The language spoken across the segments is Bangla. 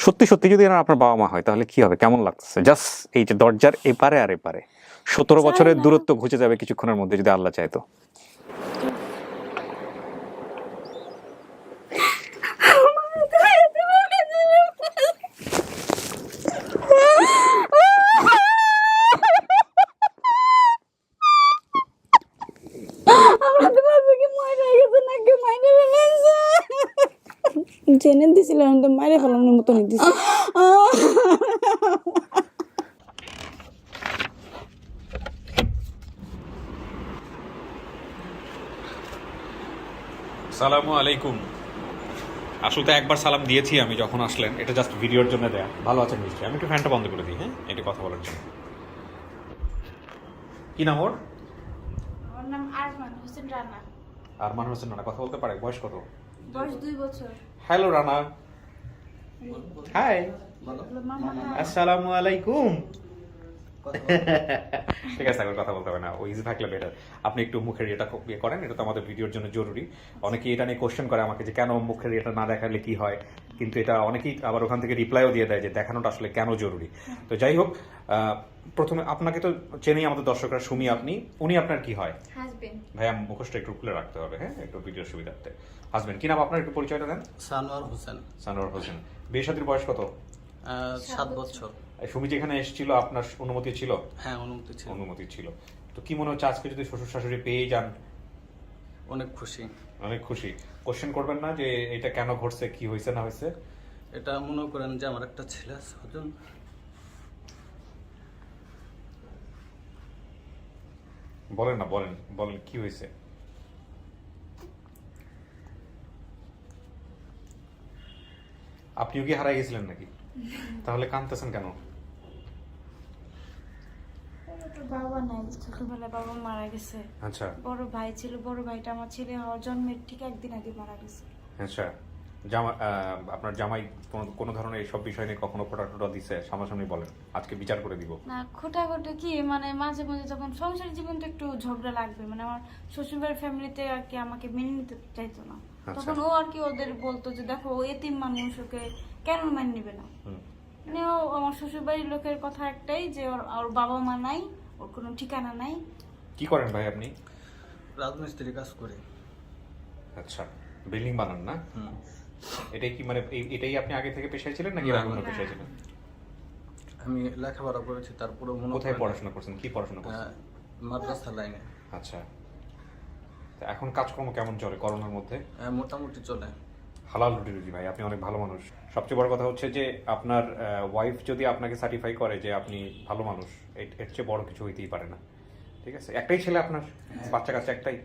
সত্যি সত্যি যদি এরা আপনার বাবা মা হয় তাহলে কি হবে, কেমন লাগতেছে? জাস্ট এই যে দরজার এপারে আর এপারে 17 বছরের দূরত্ব ঘুচে যাবে কিছুক্ষণের মধ্যে যদি আল্লাহ চাইতো। জেনে দিছিলাম তো মাইরে ফেলানোর মতো দিছি। সালামু আলাইকুম। আসলে তো একবার সালাম দিয়েছি আমি যখন আসলেন, এটা জাস্ট ভিডিওর জন্য দেয়া। ভালো আছেন নিশ্চয়ই? আমি একটু ফ্যানটা বন্ধ করে দিই, হ্যাঁ, এটা কথা বলার জন্য। কি নাম ওর? আমার নাম আরমান হোসেন রানা। আরমান হোসেন রানা। কথা বলতে পারে? বয়স কত? বয়স 2 বছর। হ্যালো রানা। হাই। আসসালামু আলাইকুম। ঠিক আছে, এখন কথা বলতে হবে না, ও ইজি থাকলে বেটার। আপনি একটু মুখের এটা করেন, এটা তো আমাদের ভিডিওর জন্য জরুরি। অনেকেই এটা নিয়ে কোশ্চেন করে আমাকে যে কেন মুখের এটা না দেখালে কি হয়, কিন্তু এটা অনেকেই আবার ওখান থেকে রিপ্লাইও দিয়ে দেয় যে দেখানোটা আসলে কেন জরুরি। তো যাই হোক, প্রথমে আপনাকে তো চেনেই আমাদের দর্শকরা। সুমি আপনি, উনি আপনার কি হয়? হাজবেন্ড। ভাইয়া মুখোশটা একটু খুলে রাখতে হবে, হ্যাঁ, একটু ভিডিওর সুবিধার্থে। হাজবেন্ড কি নাম আপনার, একটু পরিচয়টা দেন। সানোয়ার হোসেন। সানোয়ার হোসেন। বিয়ে শাদীর বয়স কত? 7 বছর। সুমি যেখানে এসেছিল আপনার অনুমতি ছিল? হ্যাঁ, অনুমতি ছিল। অনুমতি ছিল। তো কি মনে হচ্ছে আজকে যদি শ্বশুর শাশুড়ি পেয়ে যান? অনেক খুশি। অনেক খুশি। কোশ্চেন করবেন না যে এটা কেন ঘটছে, কি হয়েছে না হয়েছে? এটা মনে করেন যে আমার একটা ছেলে আছে, বুঝলেন? বলেন না, বলেন বলেন কি হয়েছে। আপনিও কি হারাই গেছিলেন নাকি? তাহলে কাঁদতেছেন কেন? বাবা নাই, ছোটবেলায় বাবা মারা গেছে। আচ্ছা বড় ভাই ছিল, বড় ভাইটা আমার ছেলে হওয়ার জন্মের ঠিক একদিন আগে মারা গেছে। আচ্ছা। আপনার জামাই কোনো ধরনের এইসব বিষয় নিয়ে কখনো ফোটা দিছে? সামনাসামনি বলেন, আজকে বিচার করে দিব। না, খোটাখুটি কি, মানে মাঝে মাঝে যখন সংসার জীবনটা একটু ঝগড়া লাগবে, মানে আমার শ্বশুরবাড়ির ফ্যামিলিতে আর কি আমাকে মেনে নিতে চাইতো না, তখন ও আর কি ওদের বলতো যে দেখো ও এতিম মানুষ, ওকে কেন মেনে নিবে না। মানে ও আমার শ্বশুরবাড়ির লোকের কথা একটাই যে ওর বাবা মা নাই, ওর কোনো ঠিকানা নাই। কি করেন ভাই আপনি? রাজমিস্ত্রি কাজ করি। আচ্ছা, বিল্ডিং বানান না? এটাই কি মানে এটাই আপনি আগে থেকে পেশায় ছিলেন নাকি না, অন্য না। পেশায় ছিলেন? আমি লেখাপড়া করেছি, তারপরে কোথায় পড়াশোনা করছেন, কি পড়াশোনা করছেন? মাদ্রাসা লাইনে। আচ্ছা, তো এখন কাজকর্ম কেমন চলে করোনার মধ্যে? মোটামুটি চলে। হালাল রুটি রুজি ভাই, আপনি অনেক ভালো মানুষ। সবচেয়ে বড় কথা হচ্ছে যে আপনার ওয়াইফ যদি আপনাকে সার্টিফাই করে যে আপনি ভালো মানুষ, এর চেয়ে বড় কিছু হইতেই পারে না। ঠিক আছে, একটাই ছেলে আপনার? বাচ্চা কাচ্চা একটাই?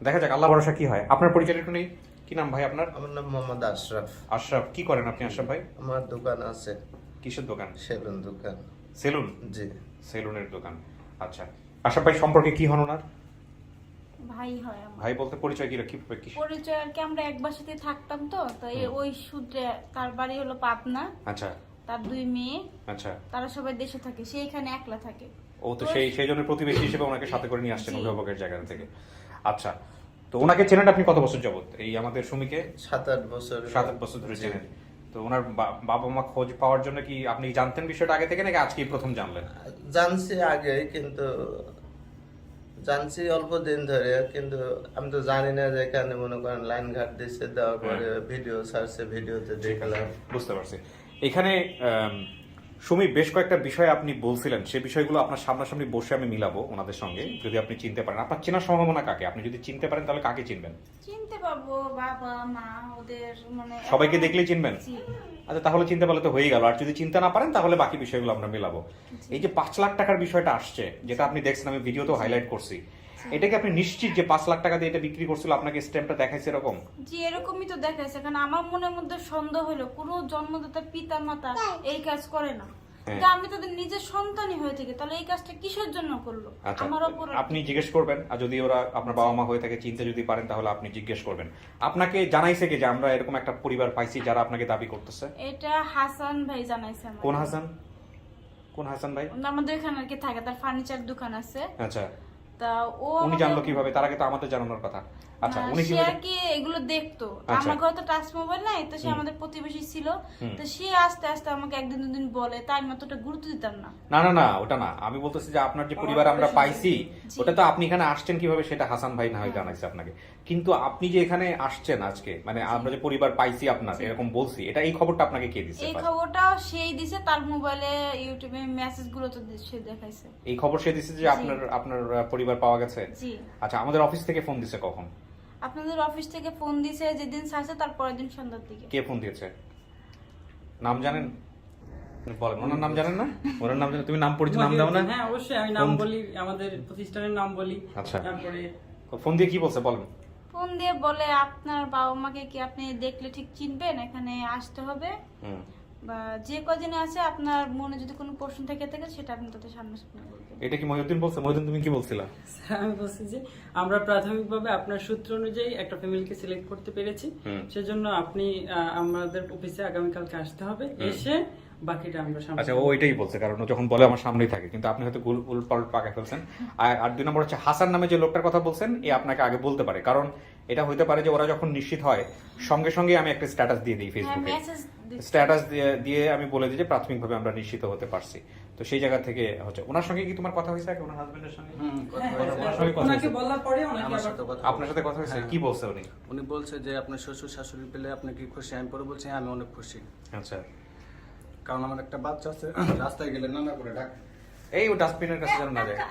দেখা যাক আল্লাহ ভরসা কি হয়। আপনার পরিচয় একটু নেই। কি নাম ভাই আপনার? আমার নাম মোহাম্মদ আশরাফ। আশরাফ। কি করেন আপনি আশরাফ ভাই? আমার দোকান আছে। কিসের দোকান? সেলুন দোকান। সেলুন? জি। সেলুনের দোকান। আচ্ছা, আশরাফ ভাই সম্পর্কে কি হন ওনার? ভাই হয় আমার। ভাই বলতে পরিচয় কি কি? পরিচয় আর কি, আমরা এক বাসাতে থাকতাম তো, তাই ওই সূত্রে। তার বাড়ি হলো পাবনা। আচ্ছা। তার 2 মেয়ে। আচ্ছা। তারা সবাই দেশে থাকে, সে এখানে একলা থাকে। ও তো সেই জন্য প্রতিবেশী হিসেবে ওনাকে সাথে করে নিয়ে আসছেন অভিভাবকের জায়গা থেকে। আচ্ছা, তো ওনাকে চেনেন আপনি কত বছর যাবত? এই আমাদের সুমিকে 7-8 বছর। 7-8 বছর ধরে চেনেন। তো ওনার বাবা মা খোঁজ পাওয়ার জন্য কি আপনি জানতেন বিষয়টা আগে থেকে নাকি আজকেই প্রথম জানলেন? জানছি আগে, কিন্তু জানছি অল্প দিন ধরে, কিন্তু আমি তো জানি না যে এখানে মনে করেন লাইন ঘাট দিচ্ছে, দেওয়ার পরে ভিডিও সার্চে ভিডিওতে দেখলাম। বুঝতে পারছি। এখানে সুমি বেশ কয়েকটা বিষয় আপনি বলছিলেন, সেই বিষয়গুলো আপনার সামনাসামনি বসে আমি মিলাবো ওনাদের সঙ্গে, যদি আপনি চিনতে পারেন। আপনার চেনার সম্ভাবনা কাকে? আপনি যদি চিনতে পারেন তাহলে কাকে চিনবেন? চিনতে পারবো বাবা মা, ওদের মানে সবাইকে দেখলেই চিনবেন? জি। আচ্ছা, তাহলে চিনতে পারলে তো হয়েই গেল। আর যদি চিনতে না পারেন তাহলে বাকি বিষয়গুলো আমরা মেলাবো। এই যে 5 লাখ টাকার বিষয়টা আসছে, যেটা আপনি দেখছেন, আমি ভিডিওতেও হাইলাইট করছি, এটা কি আপনি নিশ্চিত যে 5 লাখ টাকা দিয়ে এটা বিক্রি করছিল? আপনাকে স্ট্যাম্পটা দেখাইছে এরকম? জি, এরকমই তো দেখাইছে। কারণ আমার মনের মধ্যে সন্দেহ হলো কোনো জন্মদাতা পিতা মাতা এই কাজ করে না। কিন্তু আমি তাদের নিজের সন্তানই হয়ে থেকে, তাহলে এই কাজটা কিসের জন্য করলো? আচ্ছা, আমার উপর আপনি জিজ্ঞেস করবেন, আর যদি ওরা আপনার বাবা মা হয়ে থাকে চিনতে যদি পারেন তাহলে আপনি জিজ্ঞেস করবেন। আপনাকে জানাইছে কি যে আমরা এরকম একটা পরিবার পাইছি যারা আপনাকে দাবি করতেছে? এটা হাসান ভাই জানাইছে আমাকে। কোন হাসান? কোন হাসান ভাই? আমাদের এখানে আর কি থাকে, তার ফার্নিচার দোকান আছে। আচ্ছা। তা ও উনি আমাকে- জানলো কিভাবে? তার আগে তো আমাদের জানানোর কথা। আচ্ছা, না, উনি সে কিভাবে? আর কি এগুলো দেখতো। আচ্ছা। আমার ঘরে তো টাচ মোবাইল নাই, তো সে আমাদের প্রতিবেশী ছিল। তো সে আস্তে আস্তে আমাকে একদিন দুদিন বলে, তাই আমি অতটা গুরুত্ব দিতাম না। না না না, ওটা না, আমি বলতেছি যে আপনার যে পরিবার আমরা পাইছি, ওটা তো আপনি এখানে আসছেন কিভাবে সেটা হাসান ভাই না হয় জানাইছে আপনাকে, কিন্তু আপনি যে এখানে আসছেন আজকে, মানে আমরা যে পরিবার পাইছি আপনার এরকম বলছি, এটা এই খবরটা আপনাকে কে দিছে? এই খবরটাও সেই দিছে, তার মোবাইলে ইউটিউবে মেসেজ গুলো তো সে দেখাইছে। এই খবর সে দিছে যে আপনার আপনার পরিবার পাওয়া গেছে? জি। আচ্ছা, আমাদের অফিস থেকে ফোন দিছে কখন? আপনাদের অফিস থেকে ফোন দিছে যেদিন ছাড়ছে তার পরের দিন সন্ধ্যার দিকে। কে ফোন দিয়েছে? নাম জানেন? বলেন, ওনার নাম জানেন না? ওনার নাম জানেন? তুমি নাম পরিচয় নাম দাও না? হ্যাঁ অবশ্যই আমি নাম বলি, আমাদের প্রতিষ্ঠানের নাম বলি। আচ্ছা। তারপরে ফোন দিয়ে কি বলছে বলেন? ফোন দিয়ে বলে, আপনার বাবা মাকে কি আপনি দেখলে ঠিক চিনবেন, এখানে আসতে হবে, হুম। বা যে কদিনে আছে আপনার মনে যদি কোনো প্রশ্ন থেকে থাকে সেটা আপনি তাদের সামনাসামনি বলবেন। এটা কি মহিউদ্দিন বলছে? মহিউদ্দিন তুমি কি বলছিলা? আমি বলছি যে আমরা প্রাথমিকভাবে আপনার সূত্র অনুযায়ী একটা ফ্যামিলিকে সিলেক্ট করতে পেরেছি, সেজন্য আপনি আমাদের অফিসে আগামীকালকে আসতে হবে, এসে বাকিটা আমরা সামনে। আচ্ছা, ও এটাই বলছে, কারণ ও যখন বলে আমার সামনেই থাকে, কিন্তু আপনি হয়তো উল্পাল্ট পাকায় ফেলছেন। আর 2 নম্বর হচ্ছে হাসান নামে যে লোকটার কথা বলছেন, এ আপনাকে আগে বলতে পারে, কারণ এটা হইতে পারে যে ওরা যখন নিশ্চিত হয় সঙ্গে সঙ্গে আমি একটা স্ট্যাটাস দিয়ে দিই হ্যাঁ, ফেসবুকে, মেসেজ স্ট্যাটাস দিয়ে আমি বলে দিই যে প্রাথমিকভাবে আমরা নিশ্চিত হতে পারছি। তো সেই জায়গা থেকে হচ্ছে, ওনার সঙ্গে কি তোমার কথা হয়েছে আগে, ওনার হাজবেন্ডের সঙ্গে? ওনার সঙ্গে কথা ওনাকে হয়েছে? বলার পরে ওনাকে আমার আবার সাথে কথা আপনার সাথে কথা হয়েছে? কি বলছে উনি? উনি বলছে যে আপনার শ্বশুর শাশুড়ি পেলে আপনি কি খুশি? আমি পরে বলছি হ্যাঁ, আমি অনেক খুশি, আচ্ছা, কারণ আমার একটা বাচ্চা আছে, রাস্তায় গেলে নানা করে ডাক। এই ও ডাস্টবিনের কাছে যেন না যায়। ও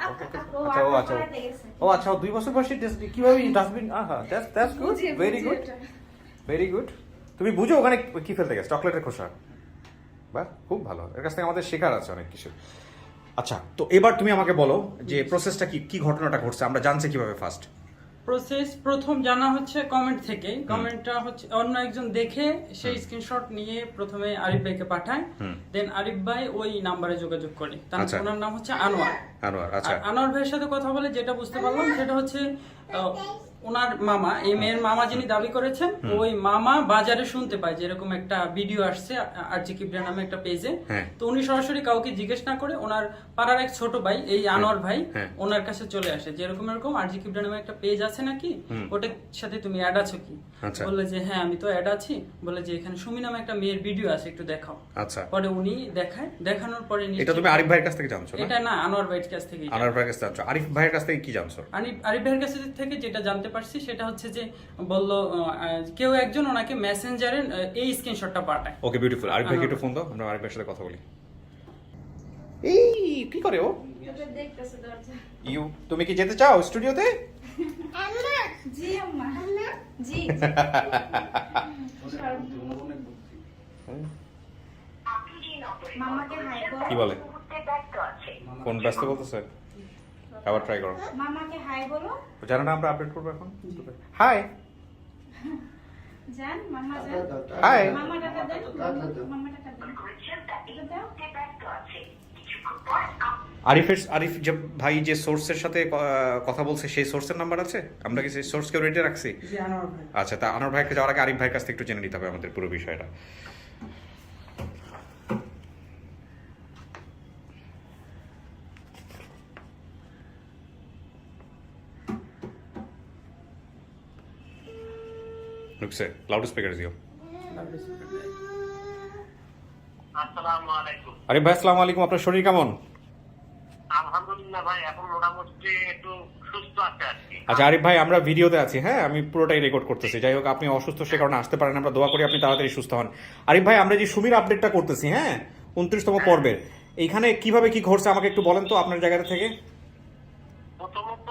আচ্ছা, ও আচ্ছা, পাড়াতে গেছে। ও আচ্ছা, ও 2 বছর বয়সী কিভাবে ডাস্টবিন? আহা, that's good, very good, very good. তুমি বুঝো ওখানে কি ফেলতে গেছে? চকলেটের খোসা। বাহ, খুব ভালো, এর কাছ থেকে আমাদের শেখার আছে অনেক কিছু। আচ্ছা, তো এবার তুমি আমাকে বলো যে প্রসেসটা কি, কি ঘটনাটা ঘটছে, আমরা জানছি কিভাবে ফার্স্ট? প্রসেস প্রথম জানা হচ্ছে কমেন্ট থেকে। কমেন্টটা হচ্ছে অন্য একজন দেখে সেই স্ক্রিনশট নিয়ে প্রথমে আরিফ ভাইকে পাঠায়, দেন আরিফ ভাই ওই নাম্বারে যোগাযোগ করে। তার আচ্ছা। ওনার নাম হচ্ছে আনোয়ার। আনোয়ার, আচ্ছা। আর আনোয়ার ভাইয়ের সাথে কথা বলে যেটা বুঝতে পারলাম সেটা হচ্ছে ওনার মামা, এই মেয়ের মামা যিনি দাবি করেছেন, ওই মামা বাজারে শুনতে পায় যে এরকম একটা ভিডিও আসছে আরজি কিবরিয়া নামে একটা পেজে। হ্যাঁ। তো উনি সরাসরি কাউকে জিজ্ঞেস না করে ওনার পাড়ার এক ছোট ভাই, এই আনোয়ার ভাই, হ্যাঁ। ওনার কাছে চলে আসে যে এরকম এরকম আরজি কিবরিয়া নামে একটা পেজ আছে নাকি, ওটার সাথে তুমি অ্যাড আছো কি? আচ্ছা। বললে যে হ্যাঁ আমি তো অ্যাড আছি। বলে যে এখানে সুমি নামে একটা মেয়ের ভিডিও আছে, একটু দেখাও। আচ্ছা, পরে উনি দেখায়, দেখানোর পরে এটা নিশ্চিত- তুমি আরিফ ভাইয়ের কাছ থেকে জানছো না? এটা না, আনোয়ার ভাইয়ের কাছ থেকে। আনোয়ার ভাইয়ের কাছ থেকে জানছো। আরিফ ভাইয়ের কাছ থেকে কি জানছো? আরিফ ভাইয়ের কাছ থেকে যেটা জানতে পারছি সেটা হচ্ছে যে বললো কেউ একজন ওনাকে মেসেঞ্জারে এই স্ক্রিনশটটা পাঠায়। ওকে, বিউটিফুল। আরিফ ভাইকে একটু ফোন দাও, আমরা আরিফ ভাইয়ের সাথে কথা বলি। এই কি করে ও? ওটা দেখতেছে দরজা। তুমি কি যেতে চাও স্টুডিওতে? জি আম্মা, জি। মামাকে হাই বলো। কি বলে? ফোন ব্যস্ত বলতেছে, আবার ট্রাই করো। মামাকে হাই বলো। জানো না আমরা আপডেট করবো এখন। হাই জান, মামা জান। হাই। মামা টাকা দেন, মামা টাকা দেন। এটা দাও। আরিফ যে ভাই যে সোর্সের সাথে কথা বলছে, সেই সোর্সের নাম্বার আছে? আমরা কি সেই সোর্সকে রেডি রাখছি? জি আনোয়ার ভাই। আচ্ছা, তা আনোয়ার ভাইকে যাওয়ার আগে আরিফ ভাইয়ের কাছ থেকে একটু জেনে নিতে হবে আমাদের পুরো বিষয়টা। ঢুকছে, লাউড স্পিকার দিও। আসসালামু আলাইকুম। আরিফ ভাই আসসালামু আলাইকুম, আপনার শরীর কেমন? আলহামদুলিল্লাহ ভাই, এখন মোটামুটি একটু সুস্থ আছে আর কি। আচ্ছা আরিফ ভাই, আমরা ভিডিওতে আছি, হ্যাঁ, আমি পুরোটাই রেকর্ড করতেছি। যাই হোক, আপনি অসুস্থ সে কারণে আসতে পারেন, আমরা দোয়া করি আপনি তাড়াতাড়ি সুস্থ হন। আরিফ ভাই, আমরা যে সুমির আপডেটটা করতেছি, হ্যাঁ, 29তম পর্বের, এইখানে কিভাবে কি ঘটছে আমাকে একটু বলেন তো আপনার জায়গা থেকে। প্রথমত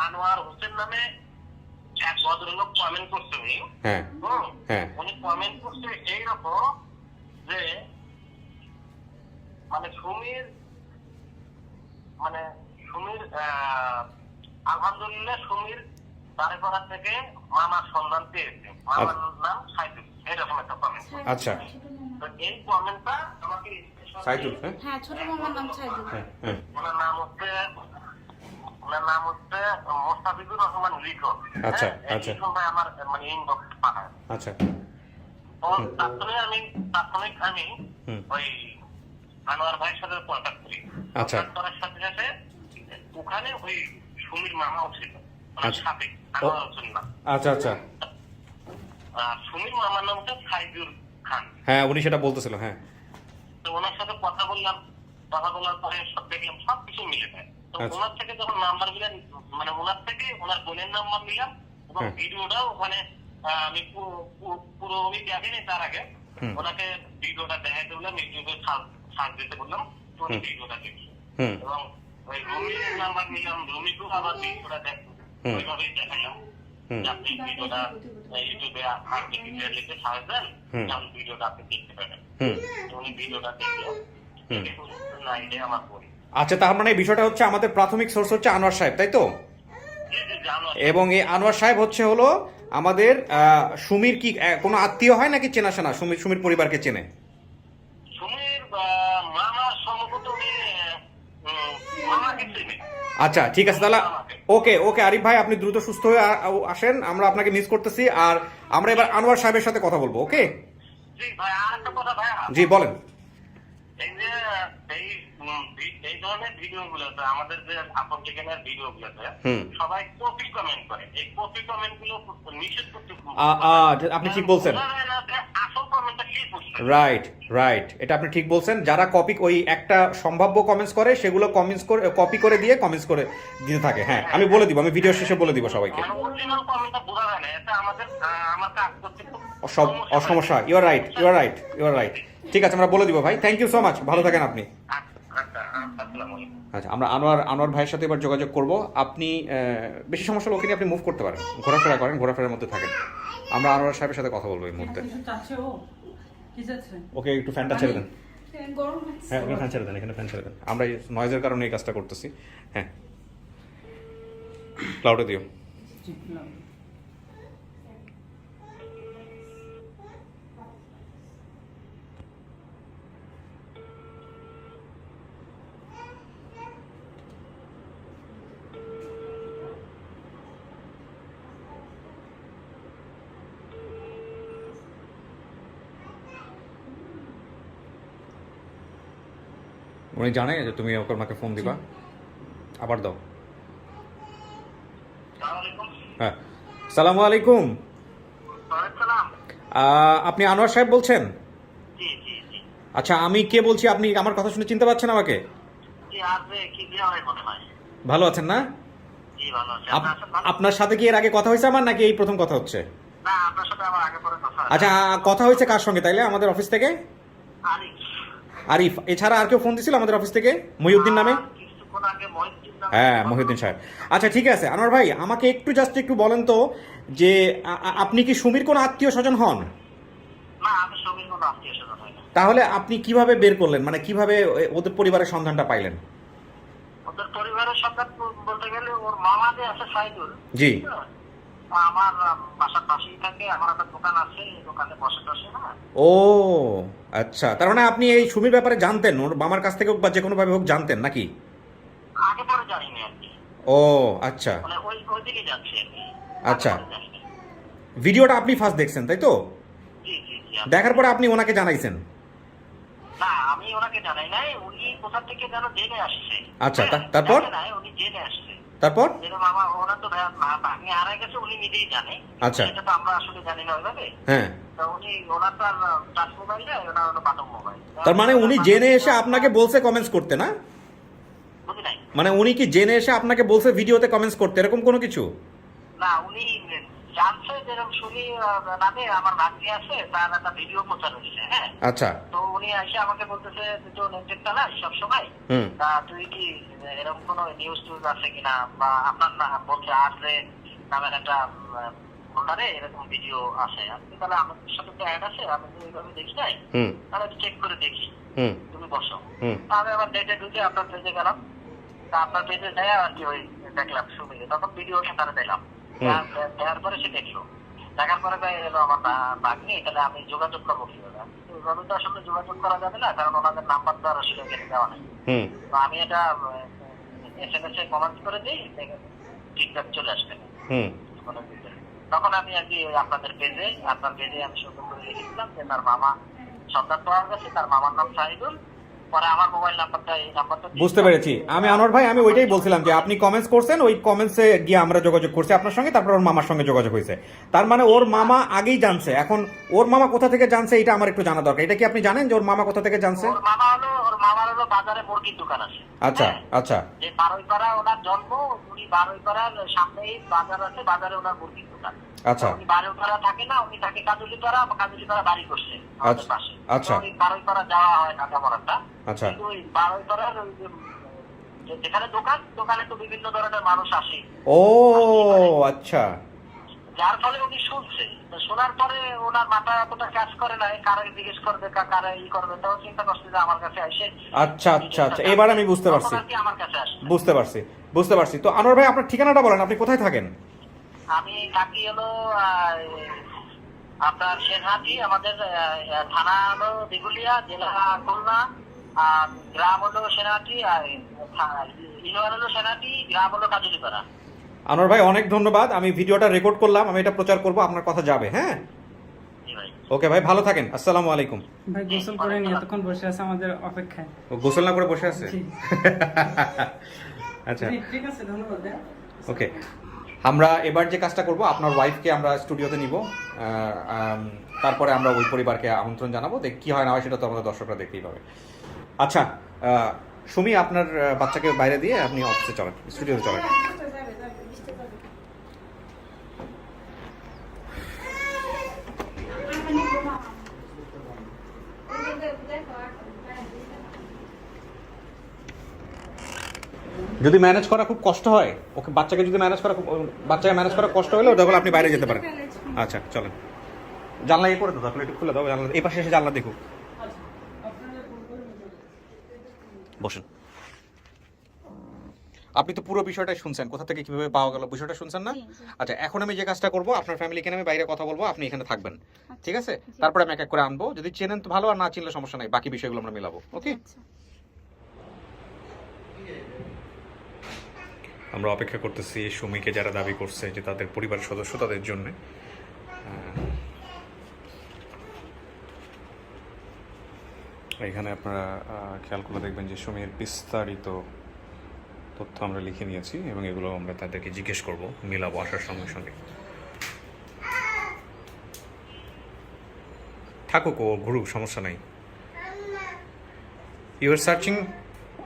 আনোয়ার হোসেন নামে এক ভদ্রলোক কমেন্ট করছে উনি। হ্যাঁ, হ্যাঁ। উনি কমেন্ট করছে এইরকম যে মানে সুমির আলহামদুলিল্লাহ সুমির বাড়িপাড়া থেকে মামার সন্ধান পেয়েছে, মামার নাম সাইদুল, এরকম একটা কমেন্ট। আচ্ছা, তো এই কমেন্টটা আমাকে সাইদুল, হ্যাঁ, হ্যাঁ, ছোট মামার নাম সাইদুল। হ্যাঁ, হ্যাঁ। ওনার নাম হচ্ছে মোস্তাফিজুর রহমান লিটন। আচ্ছা, হ্যাঁ, এই আচ্ছা। লিটন ভাই আমার মানে ইনবক্স পাঠায়। আচ্ছা, তো তাৎক্ষণিক আমি ওই আনোয়ার ভাইয়ের সাথে কন্ট্যাক্ট করি। আচ্ছা। কন্ট্যাক্ট করার সাথে সাথে ওখানে ওই সুমির মামাও ছিল, ওনার আচ্ছা। সাথে ও। আনোয়ার হোসেন না। আচ্ছা আচ্ছা, সুমির মামার নামটা সাইদুল খান। হ্যাঁ উনি সেটা বলতেছিল, হ্যাঁ। তো ওনার সাথে কথা বললাম, কথা বলার পরে সব দেখলাম সবকিছু মিলে যায়। তো আচ্ছা। ওনার থেকে যখন নাম্বার নিলাম, মানে ওনার থেকে ওনার বোনের নাম্বার নিলাম এবং হ্যাঁ। ভিডিওটাও ওখানে আমি পুরো উনি দেখেনি তার আগে হুম। ওনাকে ভিডিওটা দেখাইতে বললাম, ইউটিউবে সার্চ দিতে বললাম, তো উনি হুম। ভিডিওটা দেখলো হুম এবং ওই রুমির নাম্বার নিলাম, রুমিকেও আবার ভিডিওটা দেখলো, হুম। ওইভাবেই দেখালাম হুম। যে আপনি ভিডিওটা ইউটিউবে আপনি লিখে সার্চ দেন, হুম। আপনি ভিডিওটা আপনি দেখতে পাবেন। হুম। তো উনি ভিডিওটা দেখলো, হুম। দেখে না এটাই আমার বই। আচ্ছা, তার মানে এই বিষয়টা হচ্ছে আমাদের প্রাথমিক সোর্স হচ্ছে আনোয়ার সাহেব, তাই তো? জি জি জানো। এবং এই আনোয়ার সাহেব হলো আমাদের সুমির কি কোনো আত্মীয় হয় নাকি চেনাশোনা? সুমির পরিবারকে চেনে? সুমির মামা সম্ভবত উনি মামাকে চিনে। আচ্ছা ঠিক আছে, তাহলে ওকে ওকে আরিফ ভাই, আপনি দ্রুত সুস্থ হয়ে আসেন, আমরা আপনাকে মিস করতেছি। আর আমরা এবার আনোয়ার সাহেবের সাথে কথা বলবো, ওকে? জি ভাই, আর একটা কথা ভাই, জি বলেন। এই যে এই ধরনের ভিডিও গুলোতে, আমাদের যে আপন ঠিকানার ভিডিও গুলোতে হুম। সবাই কপি কমেন্ট করে, এই কপি কমেন্ট গুলো নিষেধ করতে আপনি ঠিক বলছেন। আসল কমেন্টটা কি করছে? রাইট রাইট, এটা আপনি ঠিক বলছেন। যারা কপি, ওই একটা সম্ভাব্য কমেন্টস করে সেগুলো কপি করে দিয়ে কমেন্টস করে দিতে থাকে। হ্যাঁ, আমি বলে দিব, আমি ভিডিও শেষে বলে দিব সবাইকে। মানে অরিজিনাল কমেন্টটা বোঝা যায় না, এটা আমাদের আমার কাজ করতে খুব সব সমস্যা। Your right, your right, your right. ঠিক আছে, আমরা বলে দিব ভাই। থ্যাংক ইউ সো মাচ, ভালো থাকেন আপনি। আচ্ছা, আসসালামু আলাইকুম। আচ্ছা, আমরা আনোয়ার ভাইয়ের সাথে এবার যোগাযোগ করব। আপনি বেশি সমস্যা লোক আপনি মুভ করতে পারেন, ঘোরাফেরা করেন, ঘোরাফেরার মধ্যে থাকেন। আমরা আনোয়ার সাহেবের সাথে কথা বলবো এই মুহূর্তে। কিছু চাচ্ছে ও? কি চাচ্ছে? ওকে একটু ফ্যানটা ছেড়ে দেন। গরম হচ্ছে। হ্যাঁ, ওখানে ফ্যান ছেড়ে দেন, এখানে ফ্যান ছেড়ে দেন। আমরা এই নয়েজের কারণে এই কাজটা করতেছি। হ্যাঁ, ক্লাউডে দিও। জি, না। উনি জানে যে তুমি ওনাকে ফোন দিবা? আবার দাও। আসসালামু আলাইকুম। হ্যাঁ, সালামু আলাইকুম। ওয়ালাইকুম সালাম। আপনি আনোয়ার সাহেব বলছেন? জি জি জি আচ্ছা, আমি কে বলছি? আপনি আমার কথা শুনে চিনতে পারছেন আমাকে? জি, আজকে কি দিয়ে হয় মনে হয়? ভালো আছেন না? জি ভালো আছি। আপনার সাথে কি এর আগে কথা হয়েছে আমার, নাকি এই প্রথম কথা হচ্ছে? না, আপনার সাথে আমার আগে পরে কথা হয়। আচ্ছা, কথা হয়েছে কার সঙ্গে তাইলে আমাদের অফিস থেকে? আরিফ। আরিফ, এছাড়া আর কেউ ফোন দিছিল আমাদের অফিস থেকে মহিউদ্দিন নামে? কিছুক্ষণ আগে মহিউদ্দিন নামে। হ্যাঁ, মহিউদ্দিন সাহেব। আচ্ছা ঠিক আছে, আনোয়ার ভাই আমাকে একটু বলেন তো যে আপনি কি সুমির কোনো আত্মীয় স্বজন হন? না, আমি সমীর কোনো আত্মীয় স্বজন হয় না। তাহলে আপনি কিভাবে বের করলেন, মানে কিভাবে ওদের পরিবারের সন্ধানটা পাইলেন? ওদের পরিবারের সন্তান বলতে গেলে ওর মামা যে আছে সাইদুল, জি। আমার বাসার পাশেই থাকে, আমার একটা দোকান আছে, এই দোকানে বসে টসে না। ও আচ্ছা, তার মানে আপনি এই সুমির ব্যাপারে জানতেন, ওর মামার কাছ থেকে হোক বা যে কোনো ভাবে হোক জানতেন নাকি? আগে পরে জানিনি আর কি, ও আচ্ছা মানে ওই দিকে যাচ্ছি আর কি। আচ্ছা। আগে পরে জানিনি। ভিডিওটা আপনি ফার্স্ট দেখছেন তাই তো? জি জি জি। দেখার পরে আপনি ওনাকে জানাইছেন? না, আমি ওনাকে জানাই নাই, উনি কোথা থেকে যেন জেনে আসছে। আচ্ছা, হ্যাঁ, তারপর? জানে নাই, উনি জেনে আসছে। তারপর? যেরকম আমার ওনার তো ভাগ্নে হারাই গেছে, উনি নিজেই জানে। আচ্ছা। এটা তো আমরা আসলে জানি না ওইভাবে। হ্যাঁ, তো উনি ওনার তো আর টাচ মোবাইল নেই, ওনার হলো বাটন মোবাইল। তার মানে উনি জেনে এসে আপনাকে বলছে কমেন্টস করতে, না? বুঝি নাই। মানে উনি কি জেনে এসে আপনাকে বলছে ভিডিওতে কমেন্টস করতে, এরকম কোনো কিছু? না, উনি জানছে যেরকম সুমি নামে আমার ভাগ্নি আছে, তার একটা ভিডিও প্রচার হয়েছে। হ্যাঁ, আচ্ছা। তো উনি এসে আমাকে বলতেছে তুই তো নেট চালাস সবসময়, হুম। তা তুই কি এরকম কোনো নিউজ টিউজ আছে কিনা, বা আপনার না বলছে আর্টে নামের একটা ফোল্ডারে এরকম ভিডিও আছে, আপনি তাহলে আমাদের সাথে তো অ্যাড আছে, আমি তো এইভাবে দেখি নাই, হুম। তাহলে চেক করে দেখি, হুম। তুমি বসো। হুম। তা আমি আবার নেটে ঢুকে আপনার পেজে গেলাম, তা আপনার পেজে দেয় আর কি, ওই দেখলাম সুমিকে, তখন ভিডিওটা তারা দিলাম, দেওয়ার পরে সে দেখলো, দেখার পরে এলো আমার ভাগ্নি, তাহলে আমি যোগাযোগ করবো কিভাবে? ওইভাবে তো আসলে যোগাযোগ করা যাবে না, কারণ ওনাদের নাম্বার তো আর আসলে এখানে দেওয়া নাই। হুম। তো আমি এটা SMS এ কমেন্ট করে দিই, ফিডব্যাক চলে আসবে। হুম। তখন আমি আর কি আপনার পেজে আমি সুন্দর করে লিখেছিলাম যে তার মামা সন্তান পাওয়া গেছে, তার মামার নাম সাহিদুল, পরে আমার মোবাইল নাম্বারটা এই নাম্বারটা বুঝতে পেরেছি আমি আনোয়ার ভাই, আমি ওইটাই বলছিলাম যে আপনি কমেন্টস করছেন, ওই কমেন্টসে গিয়ে আমরা যোগাযোগ করছি আপনার সঙ্গে, তারপর ওর মামার সঙ্গে যোগাযোগ হয়েছে। তার মানে ওর মামা আগেই জানছে, এখন ওর মামা কোথা থেকে জানছে এটা আমার একটু জানা দরকার। এটা কি আপনি জানেন যে ওর মামা কোথা থেকে জানছে? ওর মামার হলো বাজারে মুরগির দোকান আছে। আচ্ছা হ্যাঁ? আচ্ছা যে বারুইপাড়া ওনার জন্ম, উনি বারুইপাড়ার সামনেই বাজার আছে, বাজারে ওনার মুরগির দোকান। আচ্ছা উনি বারুইপাড়া থাকে না, উনি থাকে কাজুলিপাড়া বাড়ি করছে আমাদের আচ্ছা, পাশে। আচ্ছা। তো ওই বারুইপাড়া যাওয়া হয় না তেমন একটা। আচ্ছা। কিন্তু ওই বারুইপাড়ার ওই যেখানে দোকানে তো বিভিন্ন ধরনের মানুষ আসে, ও আচ্ছা যার ফলে উনি শুনছে। তো শোনার পরে ওনার মাথা অতটা কাজ করে না, কারে জিজ্ঞেস করবে কারে ই করবে, তো চিন্তা করছে যে আমার কাছে আসে। আচ্ছা আচ্ছা আচ্ছা এবার আমি বুঝতে পারছি, তখন আর কি আমার কাছে আসে। বুঝতে পারছি। তো আনোয়ার ভাই আপনার ঠিকানাটা বলেন, আপনি কোথায় থাকেন? আমি থাকি হলো আপনার শেরহাটি, আমাদের থানা হলো দিগুলিয়া, জেলা খুলনা, গ্রাম হলো সেনাহাটি, আর ইউনিয়ন হলো সেনাহাটি, গ্রাম হলো কাজুলিপাড়া। আনোয়ার ভাই অনেক ধন্যবাদ, আমি ভিডিওটা রেকর্ড করলাম, আমি এটা প্রচার করব, আপনার কথা যাবে। হ্যাঁ জি ভাই। ওকে ভাই, ভালো থাকেন, আসসালামু আলাইকুম। ভাই গোসল করে নিয়ে এতক্ষণ বসে আছে আমাদের অপেক্ষায়। ও গোসল না করে বসে আছে? জি। আচ্ছা জি, ঠিক আছে, ধন্যবাদ। ওকে, আমরা এবার যে কাজটা করব, আপনার ওয়াইফকে আমরা স্টুডিওতে নিব, তারপরে আমরা ওই পরিবারকে আমন্ত্রণ জানাবো, দেখ কি হয় না হয় সেটা তো আমাদের দর্শকরা দেখতেই পাবে। আচ্ছা সুমি, আপনার বাচ্চাকে বাইরে দিয়ে আপনি অফিসে চলেন, স্টুডিওতে চলেন। যদি ম্যানেজ করা খুব কষ্ট হয়, ওকে বাচ্চাকে যদি বাচ্চাকে ম্যানেজ করা কষ্ট হলে ওটা বলে আপনি বাইরে যেতে পারেন। আচ্ছা চলেন, জানলা ইয়ে করে দাও, তাহলে একটু খুলে দাও জানলা, এই পাশে এসে জানলা দেখুক। বসেন। আপনি তো পুরো বিষয়টা শুনছেন, কোথা থেকে কিভাবে পাওয়া গেল বিষয়টা শুনছেন না? আচ্ছা এখন আমি যে কাজটা করবো, আপনার ফ্যামিলিকে আমি বাইরে কথা বলবো, আপনি এখানে থাকবেন, ঠিক আছে? তারপরে আমি এক এক করে আনবো, যদি চেনেন তো ভালো, আর না চিনলে সমস্যা নাই, বাকি বিষয়গুলো আমরা মিলাবো। ওকে, আমরা অপেক্ষা করতেছি সুমিকে যারা দাবি করছে যে তাদের পরিবারের সদস্য, তাদের জন্য। এখানে আপনারা খেয়াল করে দেখবেন যে সুমির বিস্তারিত তথ্য আমরা লিখে নিয়েছি এবং এগুলো আমরা তাদেরকে জিজ্ঞেস করব, মিলাবো আসার সঙ্গে সঙ্গে। থাকুক, ও ঘুরুক, সমস্যা নাই। You are searching.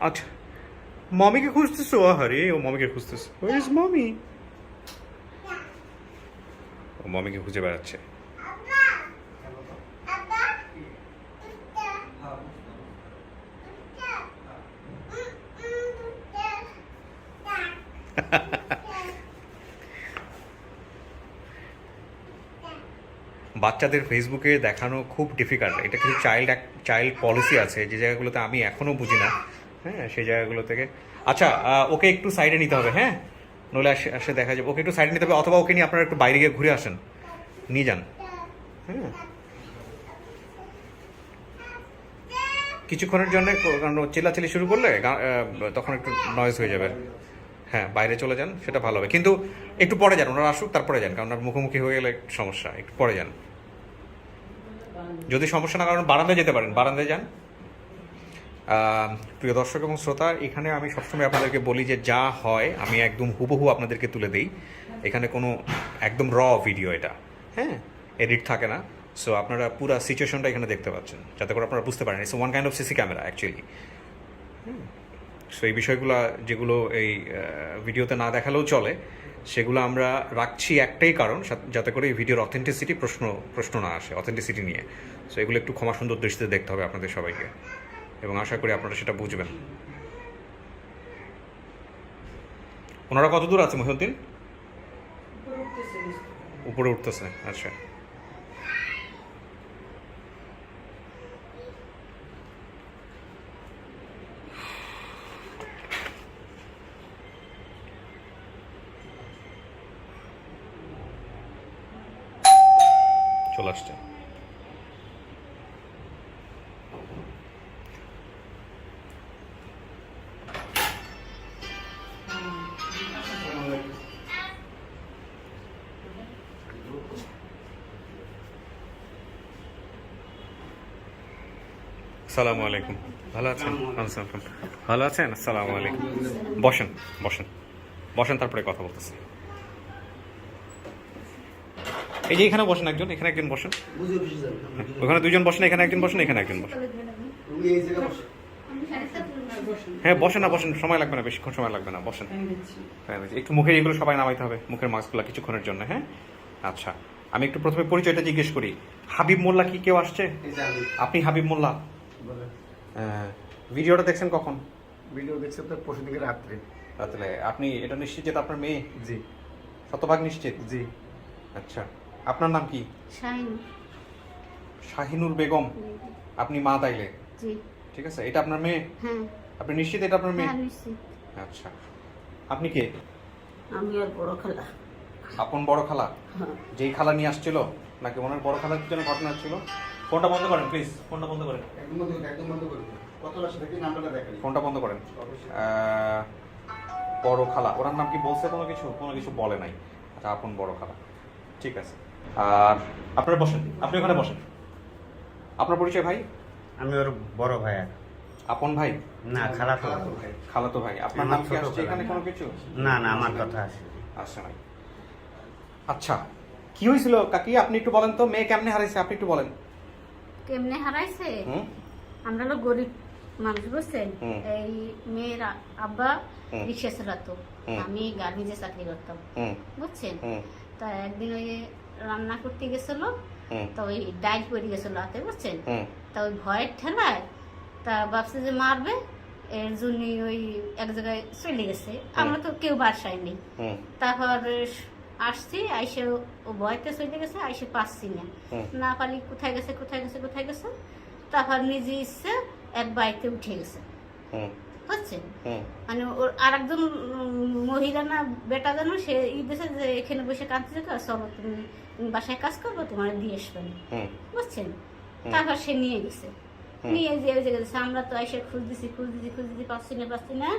আচ্ছা মমিকে খুঁজতেছো? আরে ও মমিকে খুঁজতেছে। Where is mommy? ও মমিকে খুঁজে বেড়াচ্ছে। বাচ্চাদের ফেসবুকে দেখানো খুব ডিফিকাল্ট, এটা কিছু চাইল্ড পলিসি আছে যে জায়গাগুলোতে আমি এখনও বুঝি না। হ্যাঁ সেই জায়গাগুলো থেকে। আচ্ছা ওকে একটু সাইডে নিতে হবে, হ্যাঁ, নইলে আসে দেখা যাবে। ওকে একটু সাইডে নিতে হবে, অথবা ওকে নিয়ে আপনারা একটু বাইরে গিয়ে ঘুরে আসেন, নিয়ে যান। হ্যাঁ কিছুক্ষণের জন্য, কারণ চিল্লাচিল্লি শুরু করলে তখন একটু নয়েজ হয়ে যাবে। হ্যাঁ বাইরে চলে যান, সেটা ভালো হবে, কিন্তু একটু পরে যান, ওনারা আসুক তারপরে যান, কারণ মুখোমুখি হয়ে গেলে সমস্যা, একটু পরে যান। যদি সমস্যা না, কারণ বারান্দায় যেতে পারেন, বারান্দায় যান। প্রিয় দর্শক এবং শ্রোতা, এখানে আমি সবসময় আপনাদেরকে বলি যে যা হয় আমি একদম হুবহু আপনাদেরকে তুলে দিই, এখানে কোনো একদম র ভিডিও এটা, হ্যাঁ এডিট থাকে না। সো আপনারা পুরো সিচুয়েশনটা এখানে দেখতে পাচ্ছেন, যাতে করে আপনারা বুঝতে পারেন it's one kind of CC camera actually. So এই বিষয়গুলো যেগুলো এই ভিডিওতে না দেখালেও চলে, সেগুলো আমরা রাখছি একটাই কারণ, যাতে করে এই ভিডিওর অথেন্টিসিটি প্রশ্ন না আসে, অথেন্টিসিটি নিয়ে। সো এগুলো একটু ক্ষমা সুন্দর দৃষ্টিতে দেখতে হবে আপনাদের সবাইকে, এবং আশা করি আপনারা সেটা বুঝবেন। ওনারা কত দূর আছে মহিউদ্দিন? উপরে উঠতেছে। আচ্ছা চলে আসছে। আসসালামু আলাইকুম, ভালো আছেন? ভালো আছেন? আসসালামু আলাইকুম। বসেন বসেন বসেন, তারপরে কথা বলতেছি। এই যে এখানে বসেন, একজন এখানে, একজন বসেন, ওখানে দুজন বসেন, এখানে একজন বসেন, এখানে একজন বসেন। হ্যাঁ বসেন না, বসেন, সময় লাগবে না, বেশিক্ষণ সময় লাগবে না, বসেন। একটু মুখের এগুলো সবাই নামাইতে হবে, মুখের মাস্কগুলো কিছুক্ষণের জন্য। হ্যাঁ আচ্ছা, আমি একটু প্রথমে পরিচয়টা জিজ্ঞেস করি। হাবিব মোল্লা কি কেউ আসছে? আপনি হাবিব মোল্লা, ভিডিওটা দেখছেন কখন? ভিডিও দেখছি তো পরশু দিকে রাত্রে। রাত্রে। আপনি এটা নিশ্চিত যে আপনার মেয়ে? জি শতভাগ নিশ্চিত? জি। আচ্ছা, আপনার নাম কি? শাহিন। শাহিনুর বেগম। আপনি মা তাইলে? জি। ঠিক আছে, এটা আপনার মেয়ে? হ্যাঁ। আপনি নিশ্চিত এটা আপনার মেয়ে? হ্যাঁ নিশ্চিত। আচ্ছা, আপনি কে? আমি আর বড় খালা। আপন বড় খালা? হ্যাঁ। যেই খালা নিয়ে আসছিল নাকি ওনার বড় খালার জন্য ঘটনা ছিল? ফোনটা বন্ধ করেন প্লিজ, ফোনটা বন্ধ করেন, একদম বন্ধ করে দিন। কত রাশি থেকে নাম্বারটা দেখাই। ফোনটা বন্ধ করেন। বড় খালা, ওনার নাম কি বলছে? কোনো কিছু, কোনো কিছু বলে নাই। আচ্ছা, আপন বড় খালা, ঠিক আছে। আর আপনারা বসেন, আপনি ওখানে বসেন। আপনার পরিচয় ভাই? আমি ওর বড় ভাই। আপন ভাই না, খালাতো ভাই। খালাতো ভাই। আপনার নাম কি আসছে এখানে কোনো কিছু? না না, আমার কথা আছে। আসছে নাই। আচ্ছা, কি হয়েছিল কাকি? আপনি একটু বলেন তো, মেয়ে কেমনে হারাইছে আপনি একটু বলেন। কেমনে হারাইছে? হুম আমরা হলো গরিব মানুষ, বুঝছেন? হুম। এই মেয়ের আব্বা হুম। রিক্সা চালাতো, হুম। আমি গার্মেন্টসে চাকরি করতাম, হুম বুঝছেন? হুম তা একদিন ওই রান্না করতে গেছিল, হুম তো ওই ডাইল পড়ে গেছিল হাতে, বুঝছেন? হুম তা ওই ভয়ের ঠেলায় তা ভাবছে যে মারবে, এর জন্যই ওই এক জায়গায় চলে গেছে। আমরা তো কেউ বাসায় নেই। হুম তারপর আসছি, আইসে ও ভয়তে চলে গেছে, আইসে পাচ্ছি না, হুম। না পালি কোথায় গেছে কোথায় গেছে কোথায় গেছে। তারপর নিজে ইচ্ছে এক বাড়িতে উঠে গেছে, হুম বুঝছেন? হুম মানে ওর আর একজন মহিলা না বেটা জানো, সে দেশে যে এখানে বসে কাঁদতে চলো তুমি বাসায় কাজ করবো, তোমার দিয়ে আসবে না, হুম বুঝছেন? তারপর সে নিয়ে গেছে, নিয়ে যে ওই জায়গায় গেছে। আমরা তো এসে খুঁজ দিছি পাচ্ছি না।